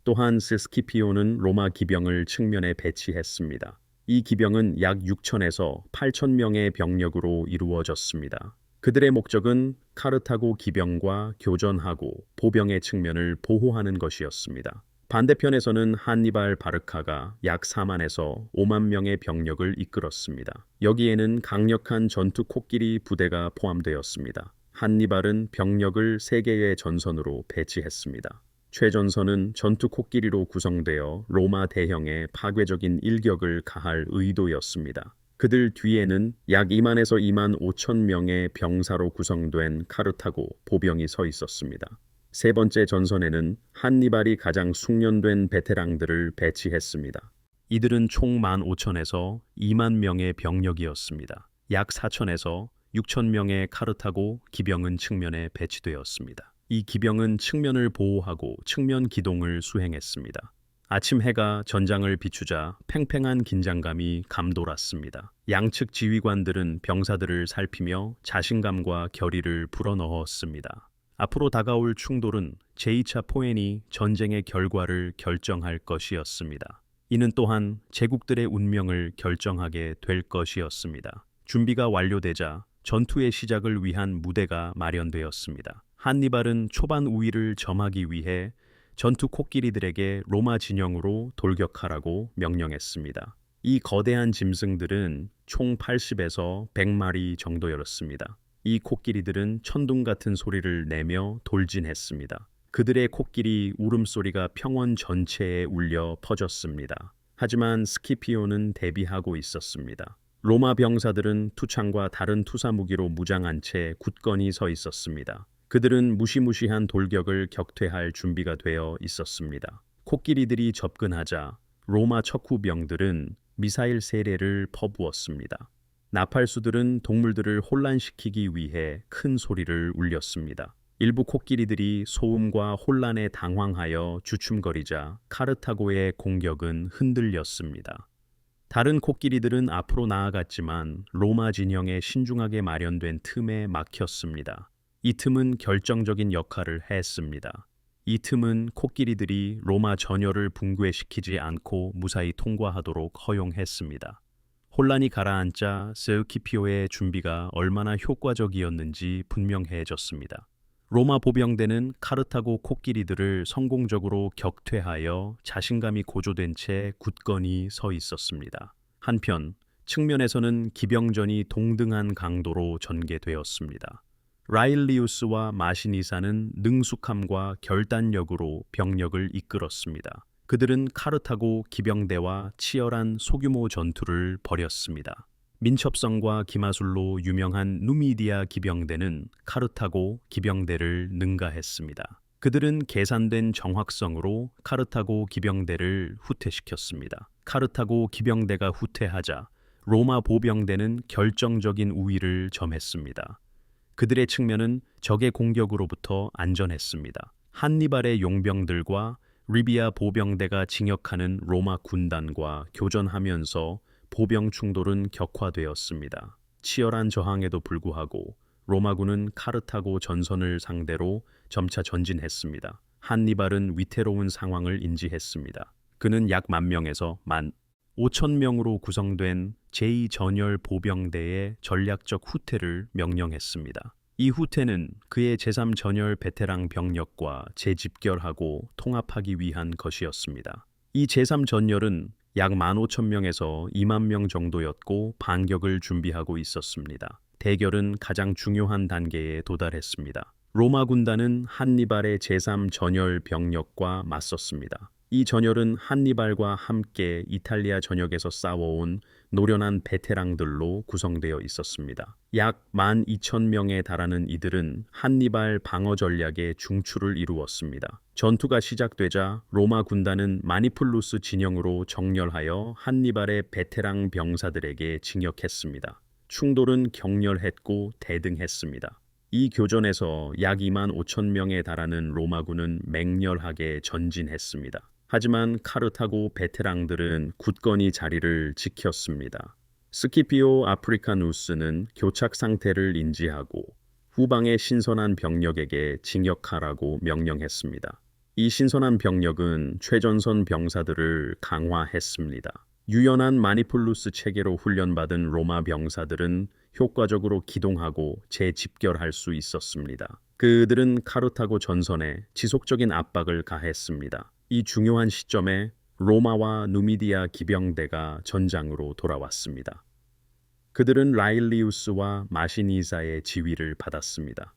또한 스스키피오는 로마 기병을 측면에 배치했습니다. 이 기병은 약 6천에서 8천 명의 병력으로 이루어졌습니다. 그들의 목적은 카르타고 기병과 교전하고 보병의 측면을 보호하는 것이었습니다. 반대편에서는 한니발 바르카가 약 4만에서 5만 명의 병력을 이끌었습니다. 여기에는 강력한 전투 코끼리 부대가 포함되었습니다. 한니발은 병력을 3개의 전선으로 배치했습니다. 최전선은 전투 코끼리로 구성되어 로마 대형에 파괴적인 일격을 가할 의도였습니다. 그들 뒤에는 약 2만에서 2만 5천 명의 병사로 구성된 카르타고 보병이 서 있었습니다. 세 번째 전선에는 한니발이 가장 숙련된 베테랑들을 배치했습니다. 이들은 총 15,000에서 2만 명의 병력이었습니다. 약 4천에서 6천 명의 카르타고 기병은 측면에 배치되었습니다. 이 기병은 측면을 보호하고 측면 기동을 수행했습니다. 아침 해가 전장을 비추자 팽팽한 긴장감이 감돌았습니다. 양측 지휘관들은 병사들을 살피며 자신감과 결의를 불어넣었습니다. 앞으로 다가올 충돌은 제2차 포엔이 전쟁의 결과를 결정할 것이었습니다. 이는 또한 제국들의 운명을 결정하게 될 것이었습니다. 준비가 완료되자 전투의 시작을 위한 무대가 마련되었습니다. 한니발은 초반 우위를 점하기 위해 전투 코끼리들에게 로마 진영으로 돌격하라고 명령했습니다. 이 거대한 짐승들은 총 80에서 100마리 정도였습니다. 이 코끼리들은 천둥 같은 소리를 내며 돌진했습니다. 그들의 코끼리 울음소리가 평원 전체에 울려 퍼졌습니다. 하지만 스키피오는 대비하고 있었습니다. 로마 병사들은 투창과 다른 투사 무기로 무장한 채 굳건히 서 있었습니다. 그들은 무시무시한 돌격을 격퇴할 준비가 되어 있었습니다. 코끼리들이 접근하자 로마 척후병들은 미사일 세례를 퍼부었습니다. 나팔수들은 동물들을 혼란시키기 위해 큰 소리를 울렸습니다. 일부 코끼리들이 소음과 혼란에 당황하여 주춤거리자 카르타고의 공격은 흔들렸습니다. 다른 코끼리들은 앞으로 나아갔지만 로마 진영에 신중하게 마련된 틈에 막혔습니다. 이 틈은 결정적인 역할을 했습니다. 이 틈은 코끼리들이 로마 전열을 붕괴시키지 않고 무사히 통과하도록 허용했습니다. 혼란이 가라앉자 스키피오의 준비가 얼마나 효과적이었는지 분명해졌습니다. 로마 보병대는 카르타고 코끼리들을 성공적으로 격퇴하여 자신감이 고조된 채 굳건히 서 있었습니다. 한편 측면에서는 기병전이 동등한 강도로 전개되었습니다. 라일리우스와 마시니사는 능숙함과 결단력으로 병력을 이끌었습니다. 그들은 카르타고 기병대와 치열한 소규모 전투를 벌였습니다. 민첩성과 기마술로 유명한 누미디아 기병대는 카르타고 기병대를 능가했습니다. 그들은 계산된 정확성으로 카르타고 기병대를 후퇴시켰습니다. 카르타고 기병대가 후퇴하자 로마 보병대는 결정적인 우위를 점했습니다. 그들의 측면은 적의 공격으로부터 안전했습니다. 한니발의 용병들과 리비아 보병대가 진격하는 로마 군단과 교전하면서 보병 충돌은 격화되었습니다. 치열한 저항에도 불구하고 로마군은 카르타고 전선을 상대로 점차 전진했습니다. 한니발은 위태로운 상황을 인지했습니다. 그는 약 10,000명에서 15,000명으로 구성된 제2전열 보병대의 전략적 후퇴를 명령했습니다. 이 후퇴는 그의 제3전열 베테랑 병력과 재집결하고 통합하기 위한 것이었습니다. 이 제3전열은 약 15,000명에서 2만 명 정도였고 반격을 준비하고 있었습니다. 대결은 가장 중요한 단계에 도달했습니다. 로마 군단은 한니발의 제3전열 병력과 맞섰습니다. 이 전열은 한니발과 함께 이탈리아 전역에서 싸워온 노련한 베테랑들로 구성되어 있었습니다. 약 12,000명에 달하는 이들은 한니발 방어 전략의 중추를 이루었습니다. 전투가 시작되자 로마 군단은 마니플루스 진영으로 정렬하여 한니발의 베테랑 병사들에게 진격했습니다. 충돌은 격렬했고 대등했습니다. 이 교전에서 약 25,000명에 달하는 로마군은 맹렬하게 전진했습니다. 하지만 카르타고 베테랑들은 굳건히 자리를 지켰습니다. 스키피오 아프리카누스는 교착 상태를 인지하고 후방의 신선한 병력에게 진격하라고 명령했습니다. 이 신선한 병력은 최전선 병사들을 강화했습니다. 유연한 마니플루스 체계로 훈련받은 로마 병사들은 효과적으로 기동하고 재집결할 수 있었습니다. 그들은 카르타고 전선에 지속적인 압박을 가했습니다. 이 중요한 시점에 로마와 누미디아 기병대가 전장으로 돌아왔습니다. 그들은 라일리우스와 마시니사의 지휘를 받았습니다.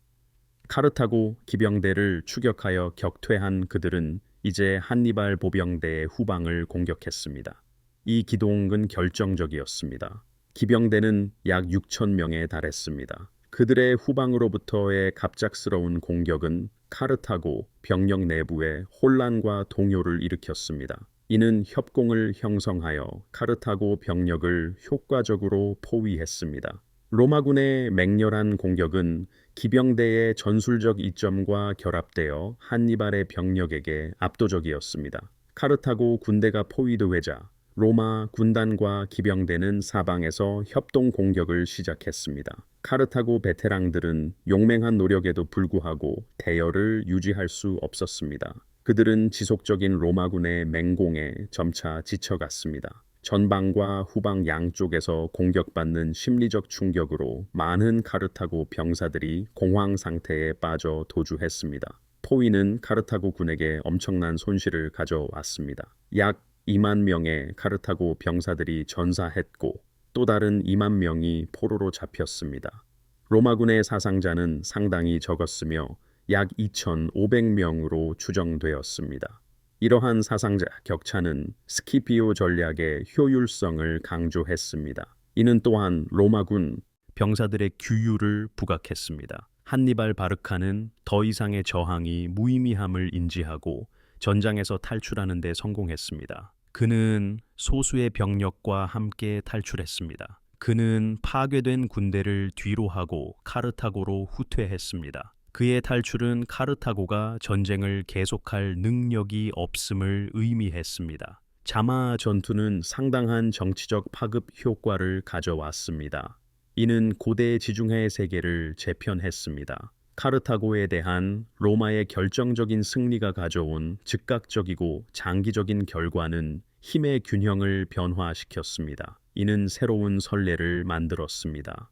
카르타고 기병대를 추격하여 격퇴한 그들은 이제 한니발 보병대의 후방을 공격했습니다. 이 기동은 결정적이었습니다. 기병대는 약 6천 명에 달했습니다. 그들의 후방으로부터의 갑작스러운 공격은 카르타고 병력 내부에 혼란과 동요를 일으켰습니다. 이는 협공을 형성하여 카르타고 병력을 효과적으로 포위했습니다. 로마군의 맹렬한 공격은 기병대의 전술적 이점과 결합되어 한니발의 병력에게 압도적이었습니다. 카르타고 군대가 포위되자 로마 군단과 기병대는 사방에서 협동 공격을 시작했습니다. 카르타고 베테랑들은 용맹한 노력에도 불구하고 대열을 유지할 수 없었습니다. 그들은 지속적인 로마군의 맹공에 점차 지쳐갔습니다. 전방과 후방 양쪽에서 공격받는 심리적 충격으로 많은 카르타고 병사들이 공황 상태에 빠져 도주했습니다. 포위는 카르타고 군에게 엄청난 손실을 가져왔습니다. 약 2만 명의 카르타고 병사들이 전사했고 또 다른 2만 명이 포로로 잡혔습니다. 로마군의 사상자는 상당히 적었으며 약 2,500명으로 추정되었습니다. 이러한 사상자 격차는 스키피오 전략의 효율성을 강조했습니다. 이는 또한 로마군 병사들의 규율을 부각했습니다. 한니발 바르카는 더 이상의 저항이 무의미함을 인지하고 전장에서 탈출하는 데 성공했습니다. 그는 소수의 병력과 함께 탈출했습니다. 그는 파괴된 군대를 뒤로하고 카르타고로 후퇴했습니다. 그의 탈출은 카르타고가 전쟁을 계속할 능력이 없음을 의미했습니다. 자마 전투는 상당한 정치적 파급 효과를 가져왔습니다. 이는 고대 지중해 세계를 재편했습니다. 카르타고에 대한 로마의 결정적인 승리가 가져온 즉각적이고 장기적인 결과는 힘의 균형을 변화시켰습니다. 이는 새로운 선례를 만들었습니다.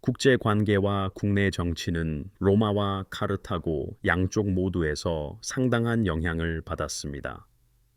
국제 관계와 국내 정치는 로마와 카르타고 양쪽 모두에서 상당한 영향을 받았습니다.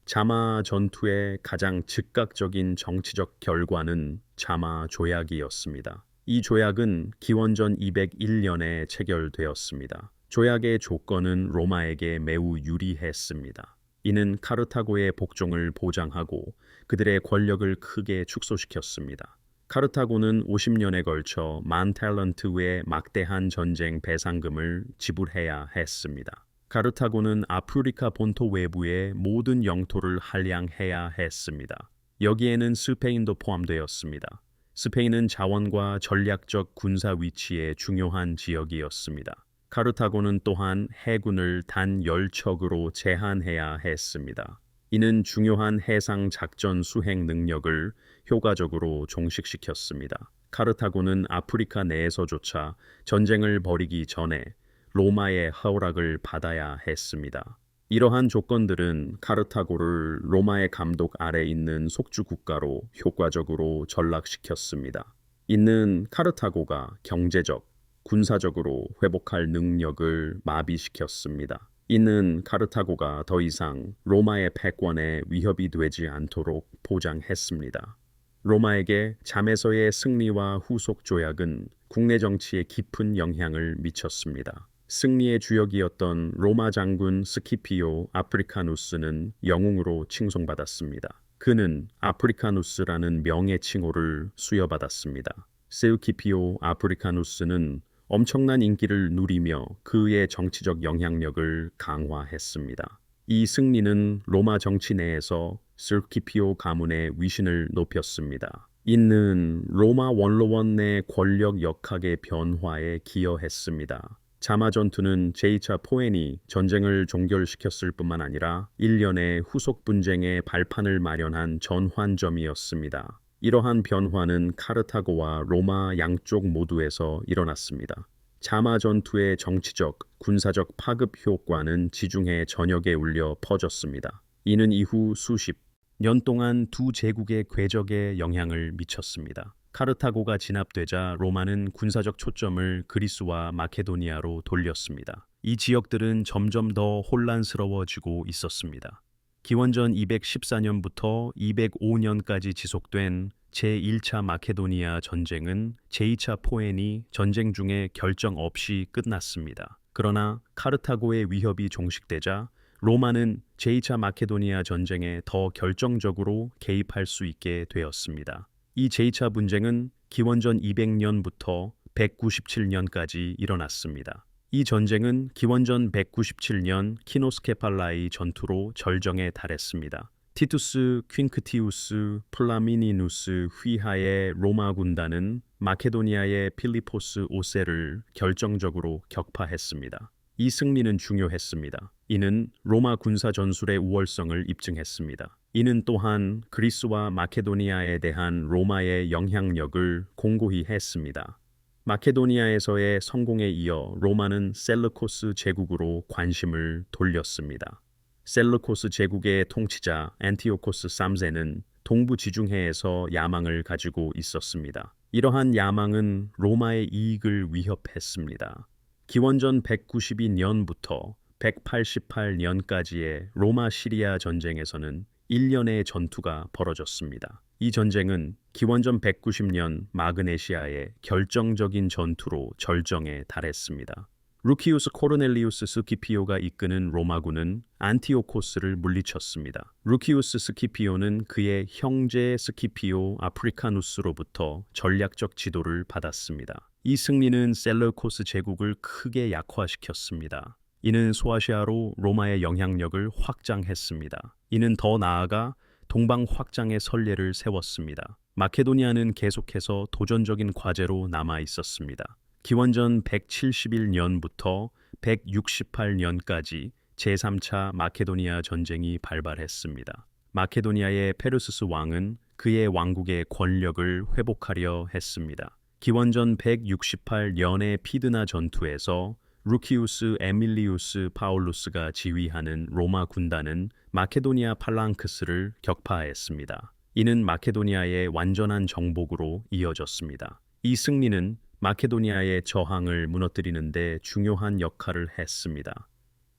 자마 전투의 가장 즉각적인 정치적 결과는 자마 조약이었습니다. 이 조약은 기원전 201년에 체결되었습니다. 조약의 조건은 로마에게 매우 유리했습니다. 이는 카르타고의 복종을 보장하고 그들의 권력을 크게 축소시켰습니다. 카르타고는 50년에 걸쳐 10,000탤런트의 막대한 전쟁 배상금을 지불해야 했습니다. 카르타고는 아프리카 본토 외부의 모든 영토를 할양해야 했습니다. 여기에는 스페인도 포함되었습니다. 스페인은 자원과 전략적 군사 위치에 중요한 지역이었습니다. 카르타고는 또한 해군을 단 10척으로 제한해야 했습니다. 이는 중요한 해상 작전 수행 능력을 효과적으로 종식시켰습니다. 카르타고는 아프리카 내에서조차 전쟁을 벌이기 전에 로마의 허락을 받아야 했습니다. 이러한 조건들은 카르타고를 로마의 감독 아래 있는 속주 국가로 효과적으로 전락시켰습니다. 이는 카르타고가 경제적, 군사적으로 회복할 능력을 마비시켰습니다. 이는 카르타고가 더 이상 로마의 패권에 위협이 되지 않도록 보장했습니다. 로마에게 잠에서의 승리와 후속 조약은 국내 정치에 깊은 영향을 미쳤습니다. 승리의 주역이었던 로마 장군 스키피오 아프리카누스는 영웅으로 칭송받았습니다. 그는 아프리카누스라는 명예 칭호를 수여받았습니다. 스키피오 아프리카누스는 엄청난 인기를 누리며 그의 정치적 영향력을 강화했습니다. 이 승리는 로마 정치 내에서 스키피오 가문의 위신을 높였습니다. 이는 로마 원로원 내 권력 역학의 변화에 기여했습니다. 자마 전투는 제2차 포엔이 전쟁을 종결시켰을 뿐만 아니라 일련의 후속 분쟁의 발판을 마련한 전환점이었습니다. 이러한 변화는 카르타고와 로마 양쪽 모두에서 일어났습니다. 자마 전투의 정치적, 군사적 파급 효과는 지중해 전역에 울려 퍼졌습니다. 이는 이후 수십 년 동안 두 제국의 궤적에 영향을 미쳤습니다. 카르타고가 진압되자 로마는 군사적 초점을 그리스와 마케도니아로 돌렸습니다. 이 지역들은 점점 더 혼란스러워지고 있었습니다. 기원전 214년부터 205년까지 지속된 제1차 마케도니아 전쟁은 제2차 포에니 전쟁 중에 결정 없이 끝났습니다. 그러나 카르타고의 위협이 종식되자 로마는 제2차 마케도니아 전쟁에 더 결정적으로 개입할 수 있게 되었습니다. 이 제2차 분쟁은 기원전 200년부터 197년까지 일어났습니다. 이 전쟁은 기원전 197년 키노스케팔라이 전투로 절정에 달했습니다. 티투스 퀸크티우스 플라미니누스 휘하의 로마 군단은 마케도니아의 필리포스 5세를 결정적으로 격파했습니다. 이 승리는 중요했습니다. 이는 로마 군사 전술의 우월성을 입증했습니다. 이는 또한 그리스와 마케도니아에 대한 로마의 영향력을 공고히 했습니다. 마케도니아에서의 성공에 이어 로마는 셀루코스 제국으로 관심을 돌렸습니다. 셀루코스 제국의 통치자 안티오코스 3세는 동부 지중해에서 야망을 가지고 있었습니다. 이러한 야망은 로마의 이익을 위협했습니다. 기원전 192년부터 188년까지의 로마 시리아 전쟁에서는 1년의 전투가 벌어졌습니다. 이 전쟁은 기원전 190년 마그네시아의 결정적인 전투로 절정에 달했습니다. 루키우스 코르넬리우스 스키피오가 이끄는 로마군은 안티오코스를 물리쳤습니다. 루키우스 스키피오는 그의 형제 스키피오 아프리카누스로부터 전략적 지도를 받았습니다. 이 승리는 셀루코스 제국을 크게 약화시켰습니다. 이는 소아시아로 로마의 영향력을 확장했습니다. 이는 더 나아가 동방 확장의 선례를 세웠습니다. 마케도니아는 계속해서 도전적인 과제로 남아 있었습니다. 기원전 171년부터 168년까지 제3차 마케도니아 전쟁이 발발했습니다. 마케도니아의 페르수스 왕은 그의 왕국의 권력을 회복하려 했습니다. 기원전 168년의 피드나 전투에서 루키우스 에밀리우스 파울루스가 지휘하는 로마 군단은 마케도니아 팔랑크스를 격파했습니다. 이는 마케도니아의 완전한 정복으로 이어졌습니다. 이 승리는 마케도니아의 저항을 무너뜨리는 데 중요한 역할을 했습니다.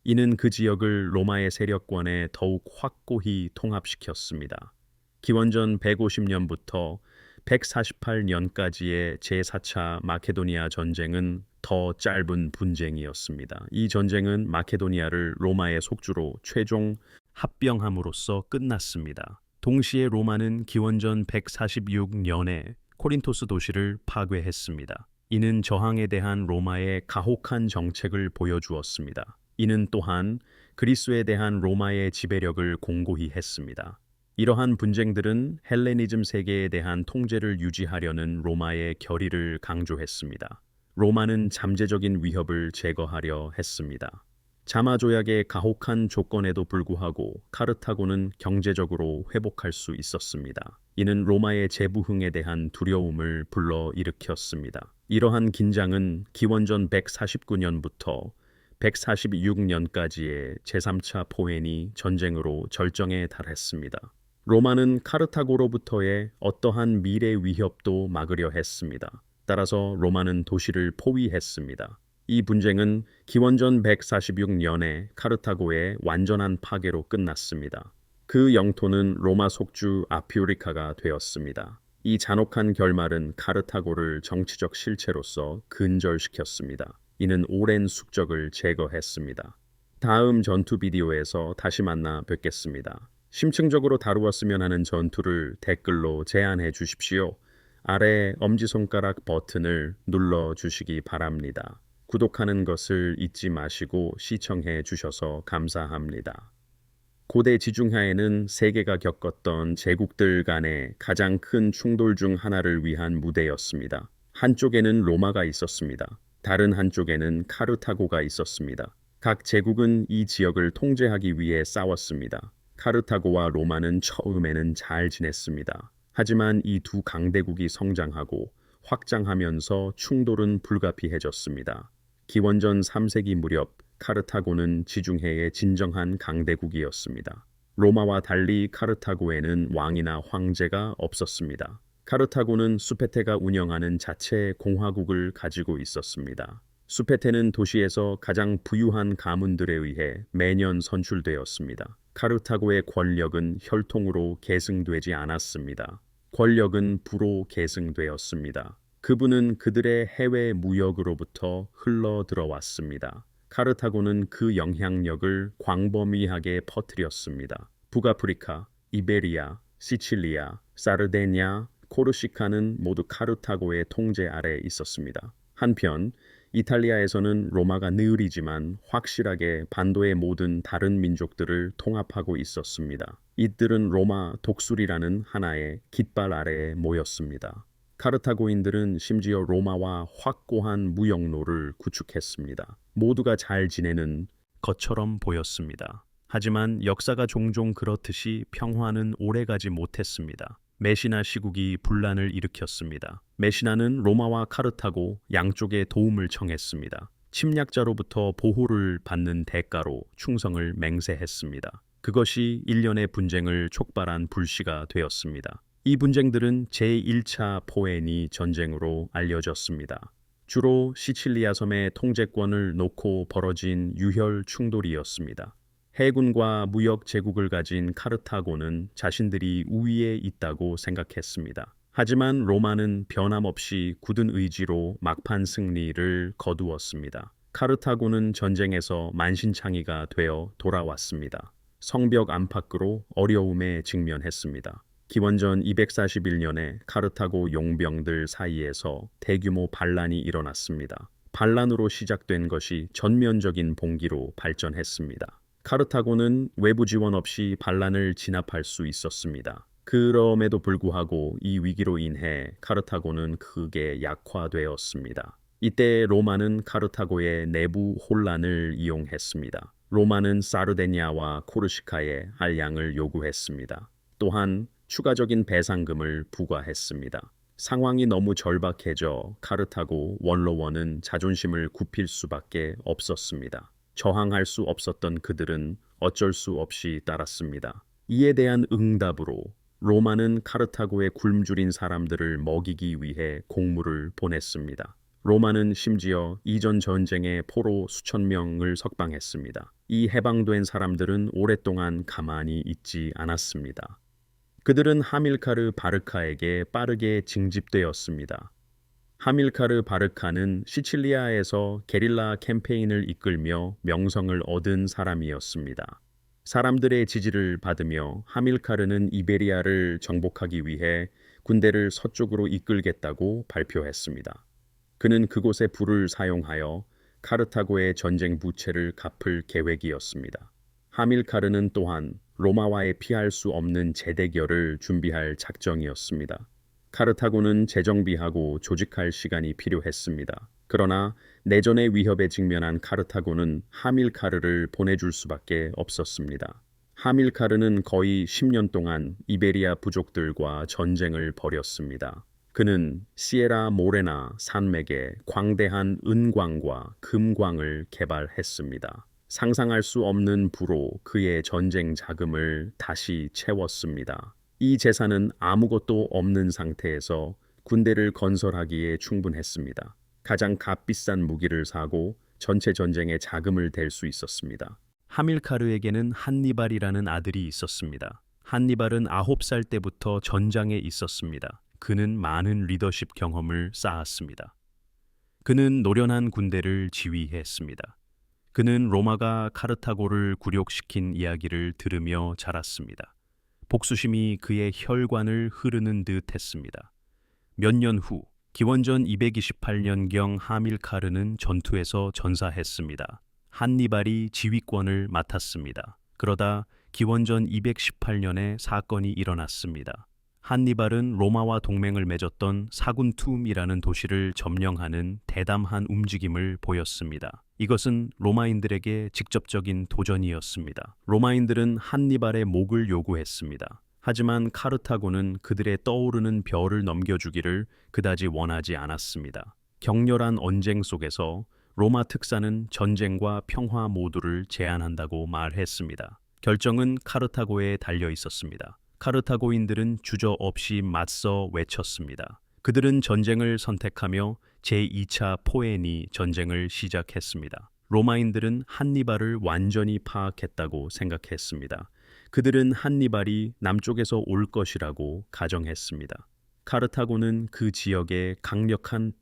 이는 그 지역을 로마의 세력권에 더욱 확고히 통합시켰습니다. 기원전 150년부터 148년까지의 제4차 마케도니아 전쟁은 더 짧은 분쟁이었습니다. 이 전쟁은 마케도니아를 로마의 속주로 최종 합병함으로써 끝났습니다. 동시에 로마는 기원전 146년에 코린토스 도시를 파괴했습니다. 이는 저항에 대한 로마의 가혹한 정책을 보여주었습니다. 이는 또한 그리스에 대한 로마의 지배력을 공고히 했습니다. 이러한 분쟁들은 헬레니즘 세계에 대한 통제를 유지하려는 로마의 결의를 강조했습니다. 로마는 잠재적인 위협을 제거하려 했습니다. 자마 조약의 가혹한 조건에도 불구하고 카르타고는 경제적으로 회복할 수 있었습니다. 이는 로마의 재부흥에 대한 두려움을 불러일으켰습니다. 이러한 긴장은 기원전 149년부터 146년까지의 제3차 포에니 전쟁으로 절정에 달했습니다. 로마는 카르타고로부터의 어떠한 미래 위협도 막으려 했습니다. 따라서 로마는 도시를 포위했습니다. 이 분쟁은 기원전 146년에 카르타고의 완전한 파괴로 끝났습니다. 그 영토는 로마 속주 아퓨리카가 되었습니다. 이 잔혹한 결말은 카르타고를 정치적 실체로서 근절시켰습니다. 이는 오랜 숙적을 제거했습니다. 다음 전투 비디오에서 다시 만나 뵙겠습니다. 심층적으로 다루었으면 하는 전투를 댓글로 제안해 주십시오. 아래 엄지손가락 버튼을 눌러 주시기 바랍니다. 구독하는 것을 잊지 마시고 시청해 주셔서 감사합니다. 고대 지중해에는 세계가 겪었던 제국들 간의 가장 큰 충돌 중 하나를 위한 무대였습니다. 한쪽에는 로마가 있었습니다. 다른 한쪽에는 카르타고가 있었습니다. 각 제국은 이 지역을 통제하기 위해 싸웠습니다. 카르타고와 로마는 처음에는 잘 지냈습니다. 하지만 이 두 강대국이 성장하고 확장하면서 충돌은 불가피해졌습니다. 기원전 3세기 무렵 카르타고는 지중해의 진정한 강대국이었습니다. 로마와 달리 카르타고에는 왕이나 황제가 없었습니다. 카르타고는 수페테가 운영하는 자체 공화국을 가지고 있었습니다. 수페테는 도시에서 가장 부유한 가문들에 의해 매년 선출되었습니다. 카르타고의 권력은 혈통으로 계승되지 않았습니다. 권력은 부로 계승되었습니다. 그분은 그들의 해외 무역으로부터 흘러 들어왔습니다. 카르타고는 그 영향력을 광범위하게 퍼뜨렸습니다. 북아프리카, 이베리아, 시칠리아, 사르데냐, 코르시카는 모두 카르타고의 통제 아래 있었습니다. 한편 이탈리아에서는 로마가 느리지만 확실하게 반도의 모든 다른 민족들을 통합하고 있었습니다. 이들은 로마 독수리라는 하나의 깃발 아래에 모였습니다. 카르타고인들은 심지어 로마와 확고한 무역로를 구축했습니다. 모두가 잘 지내는 것처럼 보였습니다. 하지만 역사가 종종 그렇듯이 평화는 오래가지 못했습니다. 메시나 시국이 분란을 일으켰습니다. 메시나는 로마와 카르타고 양쪽에 도움을 청했습니다. 침략자로부터 보호를 받는 대가로 충성을 맹세했습니다. 그것이 일련의 분쟁을 촉발한 불씨가 되었습니다. 이 분쟁들은 제1차 포에니 전쟁으로 알려졌습니다. 주로 시칠리아 섬의 통제권을 놓고 벌어진 유혈 충돌이었습니다. 해군과 무역 제국을 가진 카르타고는 자신들이 우위에 있다고 생각했습니다. 하지만 로마는 변함없이 굳은 의지로 막판 승리를 거두었습니다. 카르타고는 전쟁에서 만신창이가 되어 돌아왔습니다. 성벽 안팎으로 어려움에 직면했습니다. 기원전 241년에 카르타고 용병들 사이에서 대규모 반란이 일어났습니다. 반란으로 시작된 것이 전면적인 봉기로 발전했습니다. 카르타고는 외부 지원 없이 반란을 진압할 수 있었습니다. 그럼에도 불구하고 이 위기로 인해 카르타고는 크게 약화되었습니다. 이때 로마는 카르타고의 내부 혼란을 이용했습니다. 로마는 사르데냐와 코르시카에 할량을 요구했습니다. 또한 추가적인 배상금을 부과했습니다. 상황이 너무 절박해져 카르타고 원로원은 자존심을 굽힐 수밖에 없었습니다. 저항할 수 없었던 그들은 어쩔 수 없이 따랐습니다. 이에 대한 응답으로 로마는 카르타고에 굶주린 사람들을 먹이기 위해 공물을 보냈습니다. 로마는 심지어 이전 전쟁의 포로 수천 명을 석방했습니다. 이 해방된 사람들은 오랫동안 가만히 있지 않았습니다. 그들은 하밀카르 바르카에게 빠르게 징집되었습니다. 하밀카르 바르카는 시칠리아에서 게릴라 캠페인을 이끌며 명성을 얻은 사람이었습니다. 사람들의 지지를 받으며 하밀카르는 이베리아를 정복하기 위해 군대를 서쪽으로 이끌겠다고 발표했습니다. 그는 그곳의 불을 사용하여 카르타고의 전쟁 부채를 갚을 계획이었습니다. 하밀카르는 또한 로마와의 피할 수 없는 재대결을 준비할 작정이었습니다. 카르타고는 재정비하고 조직할 시간이 필요했습니다. 그러나 내전의 위협에 직면한 카르타고는 하밀카르를 보내줄 수밖에 없었습니다. 하밀카르는 거의 10년 동안 이베리아 부족들과 전쟁을 벌였습니다. 그는 시에라 모레나 산맥에 광대한 은광과 금광을 개발했습니다. 상상할 수 없는 부로 그의 전쟁 자금을 다시 채웠습니다. 이 재산은 아무것도 없는 상태에서 군대를 건설하기에 충분했습니다. 가장 값비싼 무기를 사고 전체 전쟁에 자금을 댈 수 있었습니다. 하밀카르에게는 한니발이라는 아들이 있었습니다. 한니발은 9살 때부터 전장에 있었습니다. 그는 많은 리더십 경험을 쌓았습니다. 그는 노련한 군대를 지휘했습니다. 그는 로마가 카르타고를 굴욕시킨 이야기를 들으며 자랐습니다. 복수심이 그의 혈관을 흐르는 듯 했습니다. 몇 년 후, 기원전 228년경 하밀카르는 전투에서 전사했습니다. 한니발이 지휘권을 맡았습니다. 그러다 기원전 218년에 사건이 일어났습니다. 한니발은 로마와 동맹을 맺었던 사군툼이라는 도시를 점령하는 대담한 움직임을 보였습니다. 이것은 로마인들에게 직접적인 도전이었습니다. 로마인들은 한니발의 목을 요구했습니다. 하지만 카르타고는 그들의 떠오르는 별을 넘겨주기를 그다지 원하지 않았습니다. 격렬한 언쟁 속에서 로마 특사는 전쟁과 평화 모두를 제안한다고 말했습니다. 결정은 카르타고에 달려 있었습니다. 카르타고인들은 주저없이 맞서 외쳤습니다. 그들은 전쟁을 선택하며 제2차 포에니 전쟁을 시작했습니다. 로마인들은 한니발을 완전히 파악했다고 생각했습니다. 그들은 한니발이 남쪽에서 올 것이라고 가정했습니다. 카르타고는 그 지역에 강력한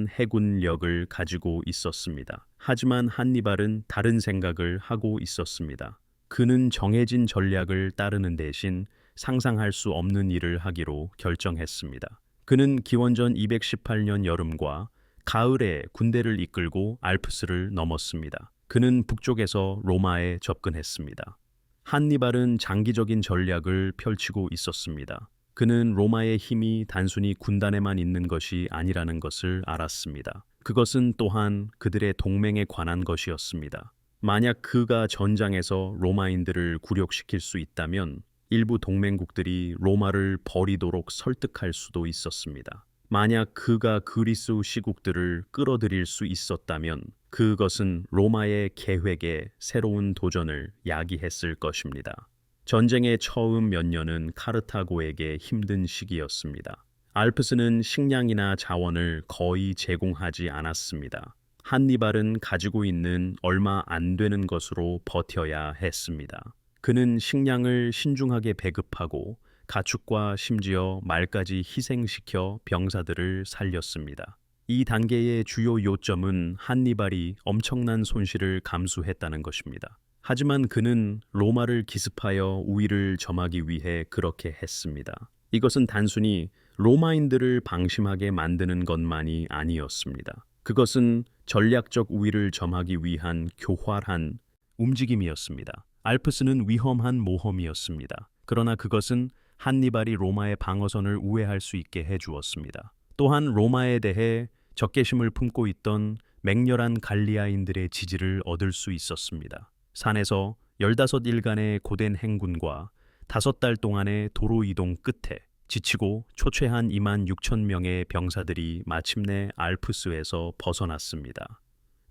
해군력을 가지고 있었습니다. 하지만 한니발은 다른 생각을 하고 있었습니다. 그는 정해진 전략을 따르는 대신 상상할 수 없는 일을 하기로 결정했습니다. 그는 기원전 218년 여름과 가을에 군대를 이끌고 알프스를 넘었습니다. 그는 북쪽에서 로마에 접근했습니다. 한니발은 장기적인 전략을 펼치고 있었습니다. 그는 로마의 힘이 단순히 군단에만 있는 것이 아니라는 것을 알았습니다. 그것은 또한 그들의 동맹에 관한 것이었습니다. 만약 그가 전장에서 로마인들을 굴욕시킬 수 있다면 일부 동맹국들이 로마를 버리도록 설득할 수도 있었습니다. 만약 그가 그리스 시국들을 끌어들일 수 있었다면 그것은 로마의 계획에 새로운 도전을 야기했을 것입니다. 전쟁의 처음 몇 년은 카르타고에게 힘든 시기였습니다. 알프스는 식량이나 자원을 거의 제공하지 않았습니다. 한니발은 가지고 있는 얼마 안 되는 것으로 버텨야 했습니다. 그는 식량을 신중하게 배급하고 가축과 심지어 말까지 희생시켜 병사들을 살렸습니다. 이 단계의 주요 요점은 한니발이 엄청난 손실을 감수했다는 것입니다. 하지만 그는 로마를 기습하여 우위를 점하기 위해 그렇게 했습니다. 이것은 단순히 로마인들을 방심하게 만드는 것만이 아니었습니다. 그것은 전략적 우위를 점하기 위한 교활한 움직임이었습니다. 알프스는 위험한 모험이었습니다. 그러나 그것은 한니발이 로마의 방어선을 우회할 수 있게 해주었습니다. 또한 로마에 대해 적개심을 품고 있던 맹렬한 갈리아인들의 지지를 얻을 수 있었습니다. 산에서 15일간의 고된 행군과 5달 동안의 도로 이동 끝에 지치고 초췌한 2만 6천 명의 병사들이 마침내 알프스에서 벗어났습니다.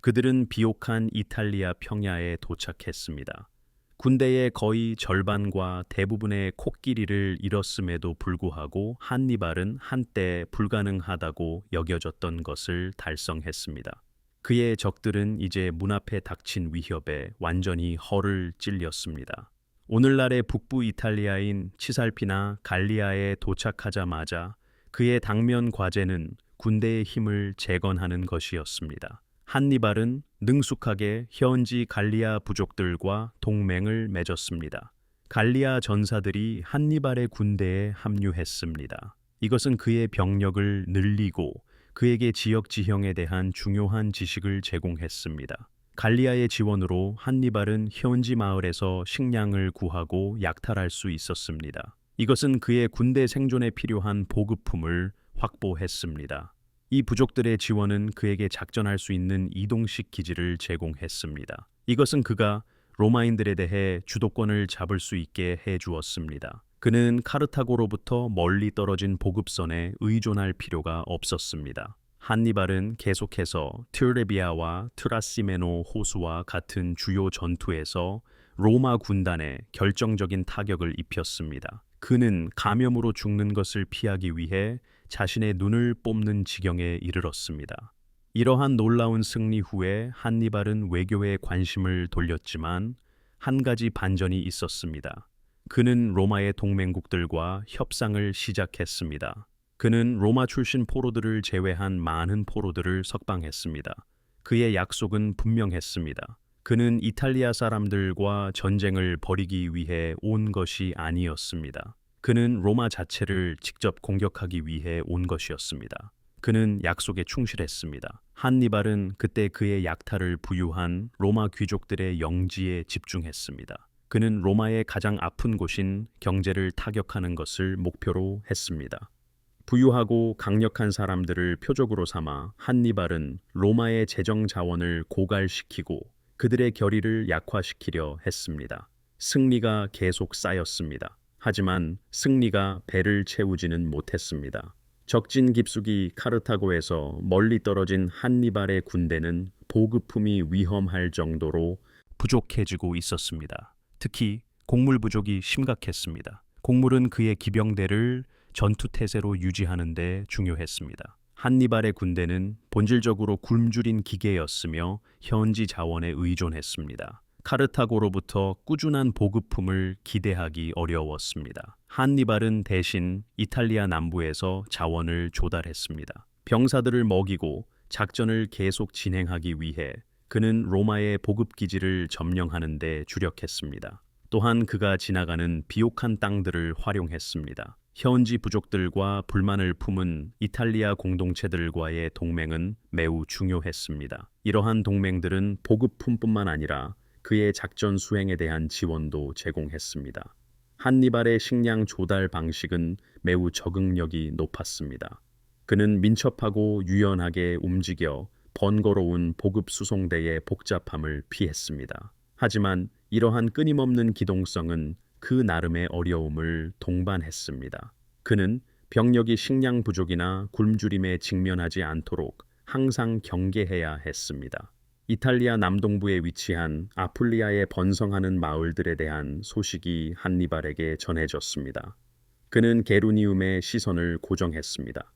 그들은 비옥한 이탈리아 평야에 도착했습니다. 군대의 거의 절반과 대부분의 코끼리를 잃었음에도 불구하고 한니발은 한때 불가능하다고 여겨졌던 것을 달성했습니다. 그의 적들은 이제 문 앞에 닥친 위협에 완전히 허를 찔렸습니다. 오늘날의 북부 이탈리아인 치살피나 갈리아에 도착하자마자 그의 당면 과제는 군대의 힘을 재건하는 것이었습니다. 한니발은 능숙하게 현지 갈리아 부족들과 동맹을 맺었습니다. 갈리아 전사들이 한니발의 군대에 합류했습니다. 이것은 그의 병력을 늘리고 그에게 지역 지형에 대한 중요한 지식을 제공했습니다. 갈리아의 지원으로 한니발은 현지 마을에서 식량을 구하고 약탈할 수 있었습니다. 이것은 그의 군대 생존에 필요한 보급품을 확보했습니다. 이 부족들의 지원은 그에게 작전할 수 있는 이동식 기지를 제공했습니다. 이것은 그가 로마인들에 대해 주도권을 잡을 수 있게 해주었습니다. 그는 카르타고로부터 멀리 떨어진 보급선에 의존할 필요가 없었습니다. 한니발은 계속해서 트레비아와 트라시메노 호수와 같은 주요 전투에서 로마 군단에 결정적인 타격을 입혔습니다. 그는 감염으로 죽는 것을 피하기 위해 자신의 눈을 뽑는 지경에 이르렀습니다. 이러한 놀라운 승리 후에 한니발은 외교에 관심을 돌렸지만 한 가지 반전이 있었습니다. 그는 로마의 동맹국들과 협상을 시작했습니다. 그는 로마 출신 포로들을 제외한 많은 포로들을 석방했습니다. 그의 약속은 분명했습니다. 그는 이탈리아 사람들과 전쟁을 벌이기 위해 온 것이 아니었습니다. 그는 로마 자체를 직접 공격하기 위해 온 것이었습니다. 그는 약속에 충실했습니다. 한니발은 그때 그의 약탈을 부유한 로마 귀족들의 영지에 집중했습니다. 그는 로마의 가장 아픈 곳인 경제를 타격하는 것을 목표로 했습니다. 부유하고 강력한 사람들을 표적으로 삼아 한니발은 로마의 재정 자원을 고갈시키고 그들의 결의를 약화시키려 했습니다. 승리가 계속 쌓였습니다. 하지만 승리가 배를 채우지는 못했습니다. 적진 깊숙이 카르타고에서 멀리 떨어진 한니발의 군대는 보급품이 위험할 정도로 부족해지고 있었습니다. 특히 곡물 부족이 심각했습니다. 곡물은 그의 기병대를 전투 태세로 유지하는 데 중요했습니다. 한니발의 군대는 본질적으로 굶주린 기계였으며 현지 자원에 의존했습니다. 카르타고로부터 꾸준한 보급품을 기대하기 어려웠습니다. 한니발은 대신 이탈리아 남부에서 자원을 조달했습니다. 병사들을 먹이고 작전을 계속 진행하기 위해 그는 로마의 보급기지를 점령하는 데 주력했습니다. 또한 그가 지나가는 비옥한 땅들을 활용했습니다. 현지 부족들과 불만을 품은 이탈리아 공동체들과의 동맹은 매우 중요했습니다. 이러한 동맹들은 보급품뿐만 아니라 그의 작전 수행에 대한 지원도 제공했습니다. 한니발의 식량 조달 방식은 매우 적응력이 높았습니다. 그는 민첩하고 유연하게 움직여 번거로운 보급 수송대의 복잡함을 피했습니다. 하지만 이러한 끊임없는 기동성은 그 나름의 어려움을 동반했습니다. 그는 병력이 식량 부족이나 굶주림에 직면하지 않도록 항상 경계해야 했습니다. 이탈리아 남동부에 위치한 아풀리아의 번성하는 마을들에 대한 소식이 한니발에게 전해졌습니다. 그는 게루니움의 시선을 고정했습니다.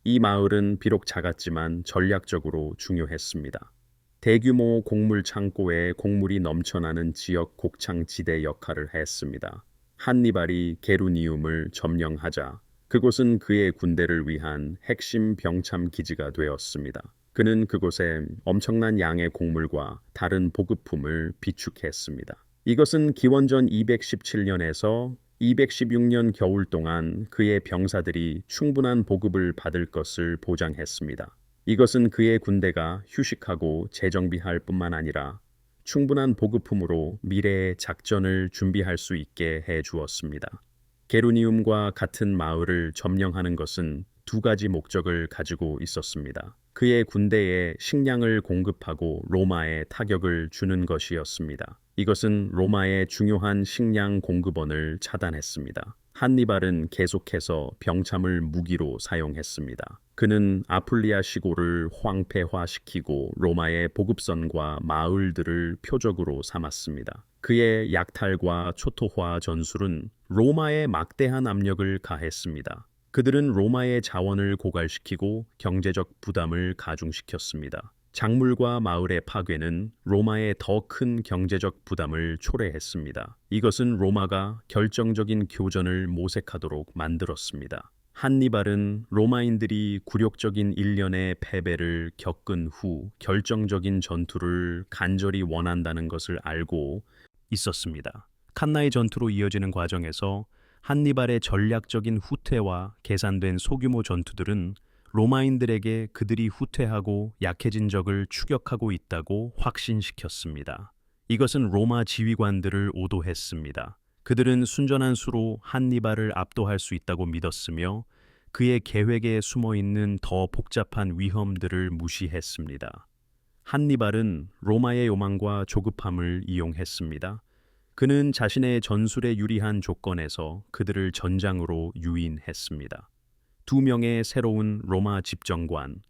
이 마을은 비록 작았지만 전략적으로 중요했습니다. 대규모 곡물 창고에 곡물이 넘쳐나는 지역 곡창지대 역할을 했습니다. 한니발이 게루니움을 점령하자 그곳은 그의 군대를 위한 핵심 병참 기지가 되었습니다. 그는 그곳에 엄청난 양의 곡물과 다른 보급품을 비축했습니다. 이것은 기원전 217년에서 216년 겨울 동안 그의 병사들이 충분한 보급을 받을 것을 보장했습니다. 이것은 그의 군대가 휴식하고 재정비할 뿐만 아니라 충분한 보급품으로 미래의 작전을 준비할 수 있게 해 주었습니다. 게루니움과 같은 마을을 점령하는 것은 두 가지 목적을 가지고 있었습니다. 그의 군대에 식량을 공급하고 로마에 타격을 주는 것이었습니다. 이것은 로마의 중요한 식량 공급원을 차단했습니다. 한니발은 계속해서 병참을 무기로 사용했습니다. 그는 아풀리아 시골을 황폐화시키고 로마의 보급선과 마을들을 표적으로 삼았습니다. 그의 약탈과 초토화 전술은 로마에 막대한 압력을 가했습니다. 그들은 로마의 자원을 고갈시키고 경제적 부담을 가중시켰습니다. 작물과 마을의 파괴는 로마의 더 큰 경제적 부담을 초래했습니다. 이것은 로마가 결정적인 교전을 모색하도록 만들었습니다. 한니발은 로마인들이 굴욕적인 일련의 패배를 겪은 후 결정적인 전투를 간절히 원한다는 것을 알고 있었습니다. 칸나의 전투로 이어지는 과정에서 한니발의 전략적인 후퇴와 계산된 소규모 전투들은 로마인들에게 그들이 후퇴하고 약해진 적을 추격하고 있다고 확신시켰습니다. 이것은 로마 지휘관들을 오도했습니다. 그들은 순전한 수로 한니발을 압도할 수 있다고 믿었으며 그의 계획에 숨어있는 더 복잡한 위험들을 무시했습니다. 한니발은 로마의 요망과 조급함을 이용했습니다. 그는 자신의 전술에 유리한 조건에서 그들을 전장으로 유인했습니다. 두 명의 새로운 로마 집정관,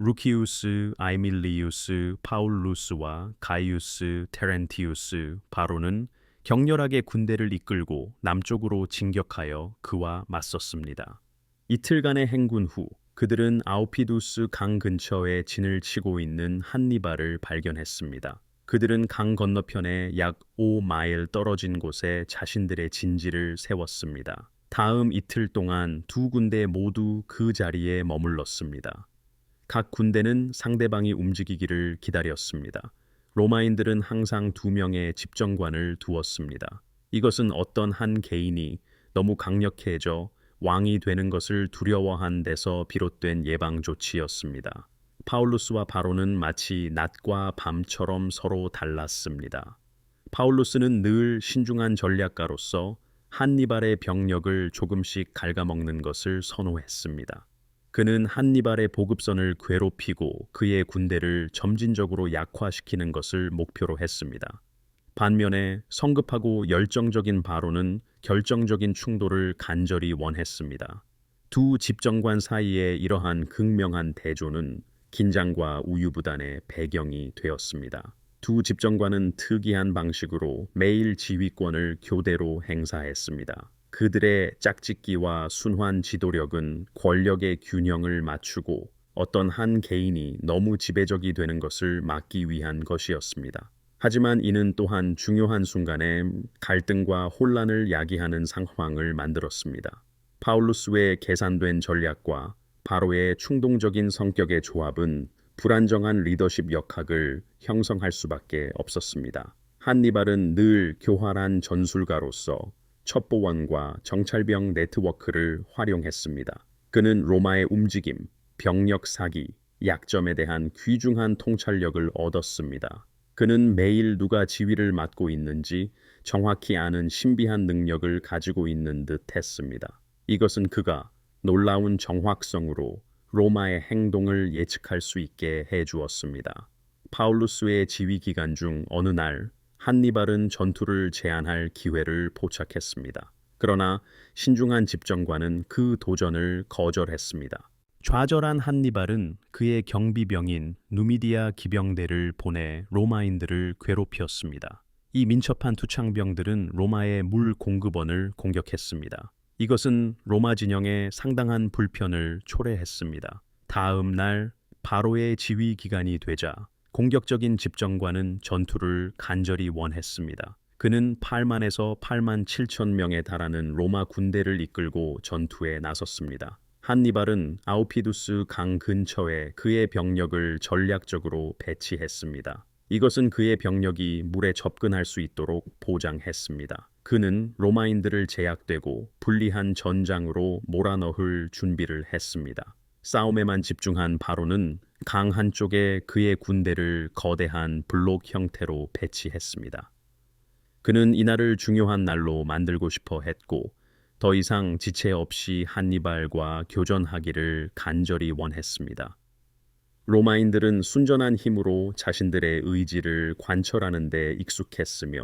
루키우스 아이밀리우스 파울루스와 가이우스 테렌티우스 바로는 격렬하게 군대를 이끌고 남쪽으로 진격하여 그와 맞섰습니다. 이틀간의 행군 후 그들은 아우피두스 강 근처에 진을 치고 있는 한니발을 발견했습니다. 그들은 강 건너편에 약 5마일 떨어진 곳에 자신들의 진지를 세웠습니다. 다음 이틀 동안 두 군대 모두 그 자리에 머물렀습니다. 각 군대는 상대방이 움직이기를 기다렸습니다. 로마인들은 항상 두 명의 집정관을 두었습니다. 이것은 어떤 한 개인이 너무 강력해져 왕이 되는 것을 두려워한 데서 비롯된 예방 조치였습니다. 파울루스와 바로는 마치 낮과 밤처럼 서로 달랐습니다. 파울루스는 늘 신중한 전략가로서 한니발의 병력을 조금씩 갉아먹는 것을 선호했습니다. 그는 한니발의 보급선을 괴롭히고 그의 군대를 점진적으로 약화시키는 것을 목표로 했습니다. 반면에 성급하고 열정적인 바로는 결정적인 충돌을 간절히 원했습니다. 두 집정관 사이의 이러한 극명한 대조는 긴장과 우유부단의 배경이 되었습니다. 두 집정관은 특이한 방식으로 매일 지휘권을 교대로 행사했습니다. 그들의 짝짓기와 순환 지도력은 권력의 균형을 맞추고 어떤 한 개인이 너무 지배적이 되는 것을 막기 위한 것이었습니다. 하지만 이는 또한 중요한 순간에 갈등과 혼란을 야기하는 상황을 만들었습니다. 파울루스의 계산된 전략과 바로의 충동적인 성격의 조합은 불안정한 리더십 역학을 형성할 수밖에 없었습니다. 한니발은 늘 교활한 전술가로서 첩보원과 정찰병 네트워크를 활용했습니다. 그는 로마의 움직임, 병력 사기, 약점에 대한 귀중한 통찰력을 얻었습니다. 그는 매일 누가 지휘를 맡고 있는지 정확히 아는 신비한 능력을 가지고 있는 듯 했습니다. 이것은 그가 놀라운 정확성으로 로마의 행동을 예측할 수 있게 해 주었습니다. 파울루스의 지휘 기간 중 어느 날 한니발은 전투를 제안할 기회를 포착했습니다. 그러나 신중한 집정관은 그 도전을 거절했습니다. 좌절한 한니발은 그의 경비병인 누미디아 기병대를 보내 로마인들을 괴롭혔습니다. 이 민첩한 투창병들은 로마의 물 공급원을 공격했습니다. 이것은 로마 진영에 상당한 불편을 초래했습니다. 다음 날 바로의 지휘 기간이 되자 공격적인 집정관은 전투를 간절히 원했습니다. 그는 8만에서 8만 7천 명에 달하는 로마 군대를 이끌고 전투에 나섰습니다. 한니발은 아우피두스 강 근처에 그의 병력을 전략적으로 배치했습니다. 이것은 그의 병력이 물에 접근할 수 있도록 보장했습니다. 그는 로마인들을 제약되고 불리한 전장으로 몰아넣을 준비를 했습니다. 싸움에만 집중한 바로는 강 한쪽에 그의 군대를 거대한 블록 형태로 배치했습니다. 그는 이날을 중요한 날로 만들고 싶어 했고 더 이상 지체 없이 한니발과 교전하기를 간절히 원했습니다. 로마인들은 순전한 힘으로 자신들의 의지를 관철하는 데 익숙했으며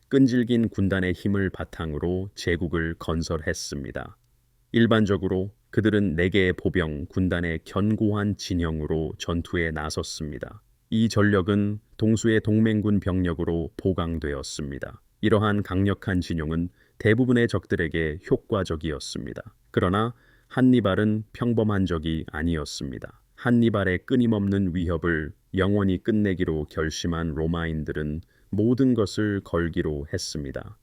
끈질긴 군단의 힘을 바탕으로 제국을 건설했습니다. 일반적으로 그들은 4개의 보병 군단의 견고한 진영으로 전투에 나섰습니다. 이 전력은 동수의 동맹군 병력으로 보강되었습니다. 이러한 강력한 진용은 대부분의 적들에게 효과적이었습니다. 그러나 한니발은 평범한 적이 아니었습니다. 한니발의 끊임없는 위협을 영원히 끝내기로 결심한 로마인들은 모든 것을 걸기로 했습니다.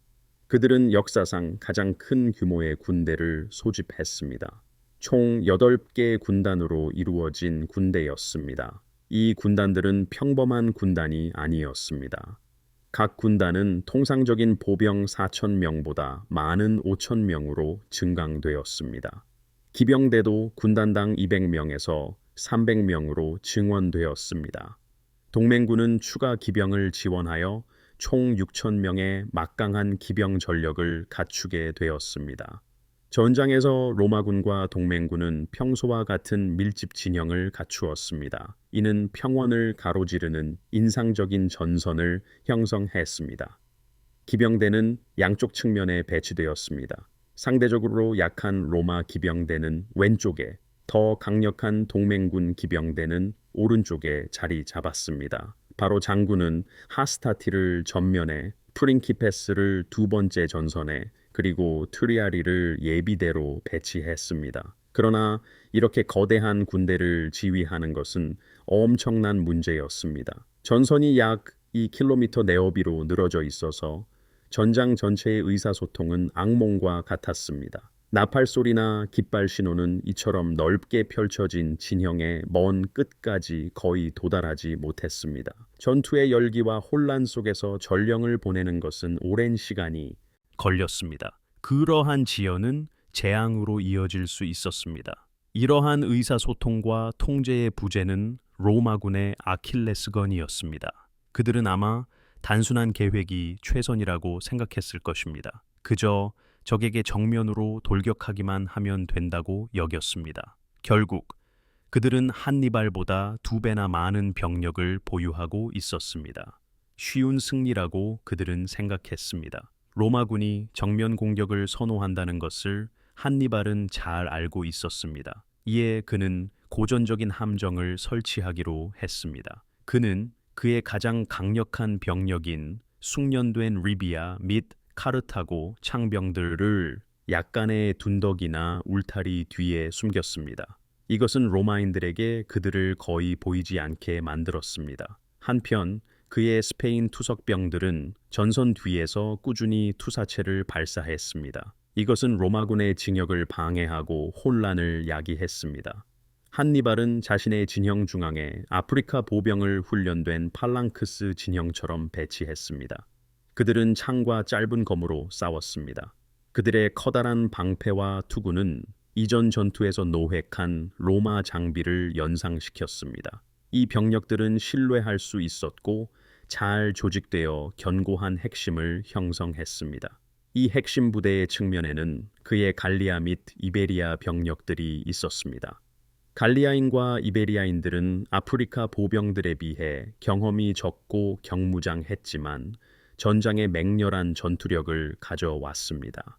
그들은 역사상 가장 큰 규모의 군대를 소집했습니다. 총 8개 군단으로 이루어진 군대였습니다. 이 군단들은 평범한 군단이 아니었습니다. 각 군단은 통상적인 보병 4,000명보다 많은 5,000명으로 증강되었습니다. 기병대도 군단당 200명에서 300명으로 증원되었습니다. 동맹군은 추가 기병을 지원하여 총 6,000명의 막강한 기병 전력을 갖추게 되었습니다. 전장에서 로마군과 동맹군은 평소와 같은 밀집 진영을 갖추었습니다. 이는 평원을 가로지르는 인상적인 전선을 형성했습니다. 기병대는 양쪽 측면에 배치되었습니다. 상대적으로 약한 로마 기병대는 왼쪽에, 더 강력한 동맹군 기병대는 오른쪽에 자리 잡았습니다. 바로 장군은 하스타티를 전면에, 프린키페스를 두 번째 전선에, 그리고 트리아리를 예비대로 배치했습니다. 그러나 이렇게 거대한 군대를 지휘하는 것은 엄청난 문제였습니다. 전선이 약 2km 내어비로 늘어져 있어서 전장 전체의 의사소통은 악몽과 같았습니다. 나팔 소리나 깃발 신호는 이처럼 넓게 펼쳐진 진영의 먼 끝까지 거의 도달하지 못했습니다. 전투의 열기와 혼란 속에서 전령을 보내는 것은 오랜 시간이 걸렸습니다. 그러한 지연은 재앙으로 이어질 수 있었습니다. 이러한 의사소통과 통제의 부재는 로마군의 아킬레스건이었습니다. 그들은 아마 단순한 계획이 최선이라고 생각했을 것입니다. 그저 적에게 정면으로 돌격하기만 하면 된다고 여겼습니다. 결국 그들은 한니발보다 2배나 많은 병력을 보유하고 있었습니다. 쉬운 승리라고 그들은 생각했습니다. 로마군이 정면 공격을 선호한다는 것을 한니발은 잘 알고 있었습니다. 이에 그는 고전적인 함정을 설치하기로 했습니다. 그는 그의 가장 강력한 병력인 숙련된 리비아 및 카르타고 창병들을 약간의 둔덕이나 울타리 뒤에 숨겼습니다. 이것은 로마인들에게 그들을 거의 보이지 않게 만들었습니다. 한편 그의 스페인 투석병들은 전선 뒤에서 꾸준히 투사체를 발사했습니다. 이것은 로마군의 진역을 방해하고 혼란을 야기했습니다. 한니발은 자신의 진영 중앙에 아프리카 보병을 훈련된 팔랑크스 진영처럼 배치했습니다. 그들은 창과 짧은 검으로 싸웠습니다. 그들의 커다란 방패와 투구는 이전 전투에서 노획한 로마 장비를 연상시켰습니다. 이 병력들은 신뢰할 수 있었고 잘 조직되어 견고한 핵심을 형성했습니다. 이 핵심 부대의 측면에는 그의 갈리아 및 이베리아 병력들이 있었습니다. 갈리아인과 이베리아인들은 아프리카 보병들에 비해 경험이 적고 경무장했지만 전장의 맹렬한 전투력을 가져왔습니다.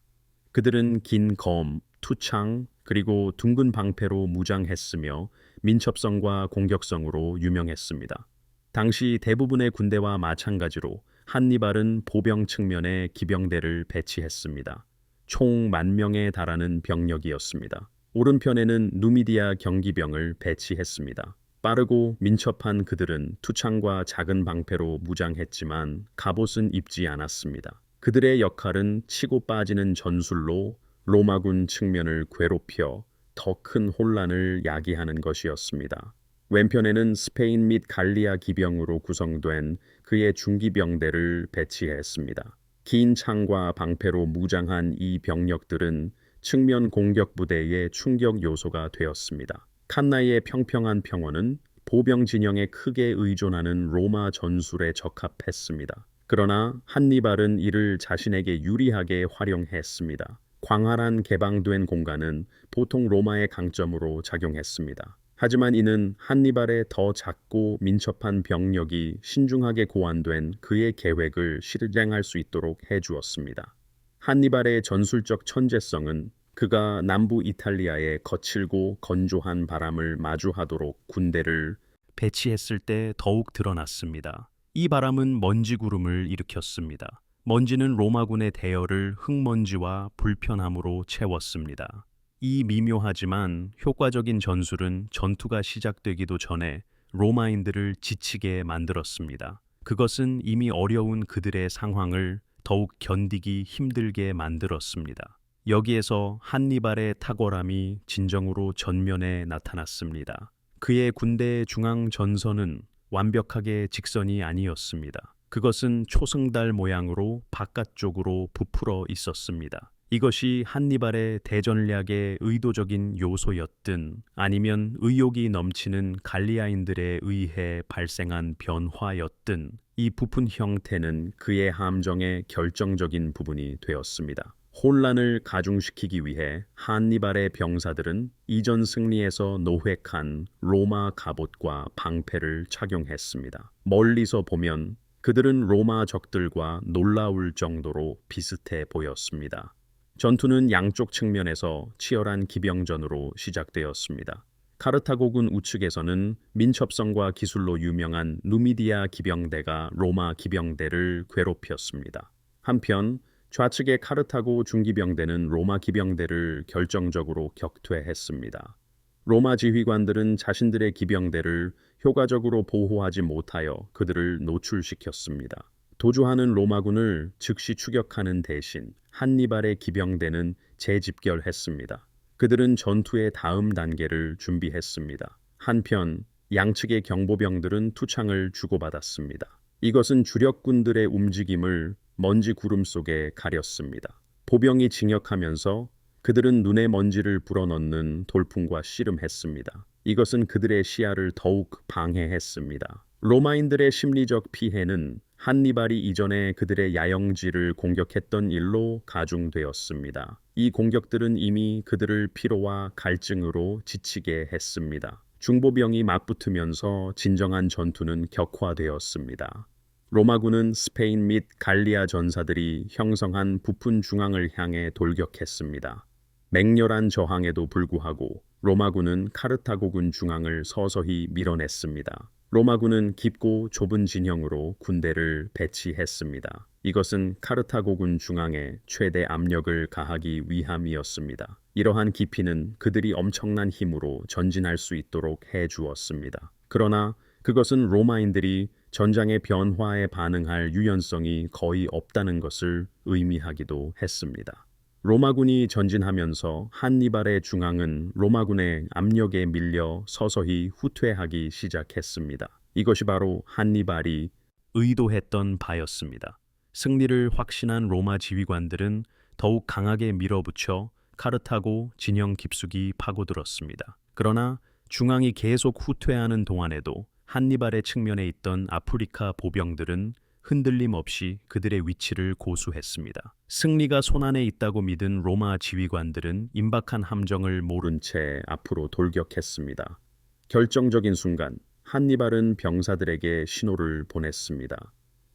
그들은 긴 검, 투창, 그리고 둥근 방패로 무장했으며 민첩성과 공격성으로 유명했습니다. 당시 대부분의 군대와 마찬가지로 한니발은 보병 측면에 기병대를 배치했습니다. 총 10,000명에 달하는 병력이었습니다. 오른편에는 누미디아 경기병을 배치했습니다. 빠르고 민첩한 그들은 투창과 작은 방패로 무장했지만 갑옷은 입지 않았습니다. 그들의 역할은 치고 빠지는 전술로 로마군 측면을 괴롭혀 더 큰 혼란을 야기하는 것이었습니다. 왼편에는 스페인 및 갈리아 기병으로 구성된 그의 중기병대를 배치했습니다. 긴 창과 방패로 무장한 이 병력들은 측면 공격 부대의 충격 요소가 되었습니다. 칸나이의 평평한 평원은 보병 진영에 크게 의존하는 로마 전술에 적합했습니다. 그러나 한니발은 이를 자신에게 유리하게 활용했습니다. 광활한 개방된 공간은 보통 로마의 강점으로 작용했습니다. 하지만 이는 한니발의 더 작고 민첩한 병력이 신중하게 고안된 그의 계획을 실행할 수 있도록 해주었습니다. 한니발의 전술적 천재성은 그가 남부 이탈리아의 거칠고 건조한 바람을 마주하도록 군대를 배치했을 때 더욱 드러났습니다. 이 바람은 먼지 구름을 일으켰습니다. 먼지는 로마군의 대열을 흙먼지와 불편함으로 채웠습니다. 이 미묘하지만 효과적인 전술은 전투가 시작되기도 전에 로마인들을 지치게 만들었습니다. 그것은 이미 어려운 그들의 상황을 더욱 견디기 힘들게 만들었습니다. 여기에서 한니발의 탁월함이 진정으로 전면에 나타났습니다. 그의 군대의 중앙 전선은 완벽하게 직선이 아니었습니다. 그것은 초승달 모양으로 바깥쪽으로 부풀어 있었습니다. 이것이 한니발의 대전략의 의도적인 요소였든 아니면 의욕이 넘치는 갈리아인들에 의해 발생한 변화였든 이 부푼 형태는 그의 함정의 결정적인 부분이 되었습니다. 혼란을 가중시키기 위해 한니발의 병사들은 이전 승리에서 노획한 로마 갑옷과 방패를 착용했습니다. 멀리서 보면 그들은 로마 적들과 놀라울 정도로 비슷해 보였습니다. 전투는 양쪽 측면에서 치열한 기병전으로 시작되었습니다. 카르타고군 우측에서는 민첩성과 기술로 유명한 누미디아 기병대가 로마 기병대를 괴롭혔습니다. 한편 좌측의 카르타고 중기병대는 로마 기병대를 결정적으로 격퇴했습니다. 로마 지휘관들은 자신들의 기병대를 효과적으로 보호하지 못하여 그들을 노출시켰습니다. 도주하는 로마군을 즉시 추격하는 대신 한니발의 기병대는 재집결했습니다. 그들은 전투의 다음 단계를 준비했습니다. 한편 양측의 경보병들은 투창을 주고받았습니다. 이것은 주력군들의 움직임을 먼지 구름 속에 가렸습니다. 보병이 진격하면서 그들은 눈에 먼지를 불어넣는 돌풍과 씨름했습니다. 이것은 그들의 시야를 더욱 방해했습니다. 로마인들의 심리적 피해는 한니발이 이전에 그들의 야영지를 공격했던 일로 가중되었습니다. 이 공격들은 이미 그들을 피로와 갈증으로 지치게 했습니다. 중보병이 맞붙으면서 진정한 전투는 격화되었습니다. 로마군은 스페인 및 갈리아 전사들이 형성한 부푼 중앙을 향해 돌격했습니다. 맹렬한 저항에도 불구하고 로마군은 카르타고군 중앙을 서서히 밀어냈습니다. 로마군은 깊고 좁은 진영으로 군대를 배치했습니다. 이것은 카르타고군 중앙에 최대 압력을 가하기 위함이었습니다. 이러한 깊이는 그들이 엄청난 힘으로 전진할 수 있도록 해 주었습니다. 그러나 그것은 로마인들이 전장의 변화에 반응할 유연성이 거의 없다는 것을 의미하기도 했습니다. 로마군이 전진하면서 한니발의 중앙은 로마군의 압력에 밀려 서서히 후퇴하기 시작했습니다. 이것이 바로 한니발이 의도했던 바였습니다. 승리를 확신한 로마 지휘관들은 더욱 강하게 밀어붙여 카르타고 진영 깊숙이 파고들었습니다. 그러나 중앙이 계속 후퇴하는 동안에도 한니발의 측면에 있던 아프리카 보병들은 흔들림 없이 그들의 위치를 고수했습니다. 승리가 손안에 있다고 믿은 로마 지휘관들은 임박한 함정을 모른 채 앞으로 돌격했습니다. 결정적인 순간 한니발은 병사들에게 신호를 보냈습니다.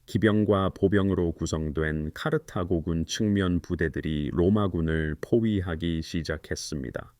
기병과 보병으로 구성된 카르타고군 측면 부대들이 로마군을 포위하기 시작했습니다.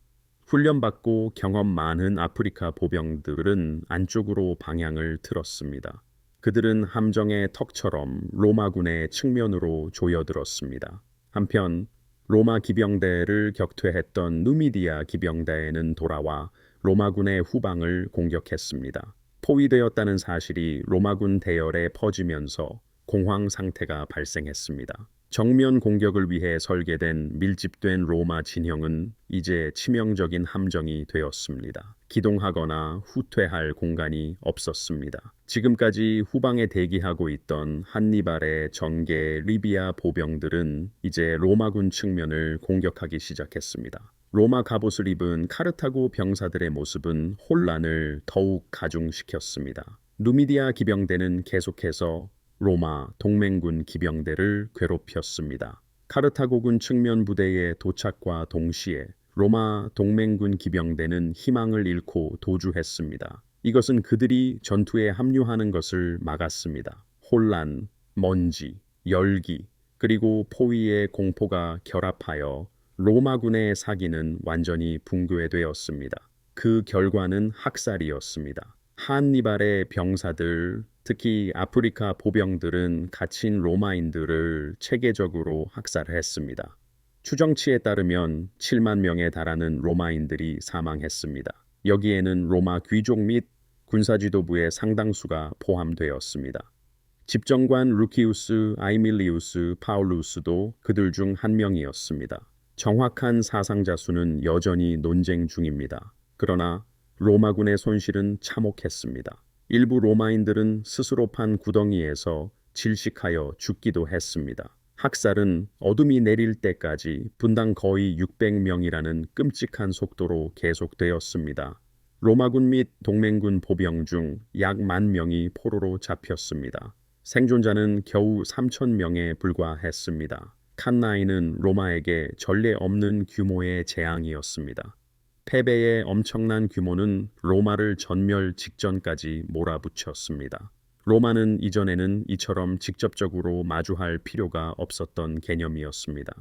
훈련받고 경험 많은 아프리카 보병들은 안쪽으로 방향을 틀었습니다. 그들은 함정의 턱처럼 로마군의 측면으로 조여들었습니다. 한편 로마 기병대를 격퇴했던 누미디아 기병대는 돌아와 로마군의 후방을 공격했습니다. 포위되었다는 사실이 로마군 대열에 퍼지면서 공황 상태가 발생했습니다. 정면 공격을 위해 설계된 밀집된 로마 진영은 이제 치명적인 함정이 되었습니다. 기동하거나 후퇴할 공간이 없었습니다. 지금까지 후방에 대기하고 있던 한니발의 전개 리비아 보병들은 이제 로마군 측면을 공격하기 시작했습니다. 로마 갑옷을 입은 카르타고 병사들의 모습은 혼란을 더욱 가중시켰습니다. 누미디아 기병대는 계속해서 로마 동맹군 기병대를 괴롭혔습니다. 카르타고군 측면 부대의 도착과 동시에 로마 동맹군 기병대는 희망을 잃고 도주했습니다. 이것은 그들이 전투에 합류하는 것을 막았습니다. 혼란, 먼지, 열기, 그리고 포위의 공포가 결합하여 로마군의 사기는 완전히 붕괴되었습니다. 그 결과는 학살이었습니다. 한니발의 병사들, 특히 아프리카 보병들은 갇힌 로마인들을 체계적으로 학살했습니다. 추정치에 따르면 7만 명에 달하는 로마인들이 사망했습니다. 여기에는 로마 귀족 및 군사지도부의 상당수가 포함되었습니다. 집정관 루키우스 아이밀리우스 파울루스도 그들 중 한 명이었습니다. 정확한 사상자 수는 여전히 논쟁 중입니다. 그러나 로마군의 손실은 참혹했습니다. 일부 로마인들은 스스로 판 구덩이에서 질식하여 죽기도 했습니다. 학살은 어둠이 내릴 때까지 분당 거의 600명이라는 끔찍한 속도로 계속되었습니다. 로마군 및 동맹군 보병 중 약 10,000명이 포로로 잡혔습니다. 생존자는 겨우 3,000명에 불과했습니다. 칸나이는 로마에게 전례 없는 규모의 재앙이었습니다. 패배의 엄청난 규모는 로마를 전멸 직전까지 몰아붙였습니다. 로마는 이전에는 이처럼 직접적으로 마주할 필요가 없었던 개념이었습니다.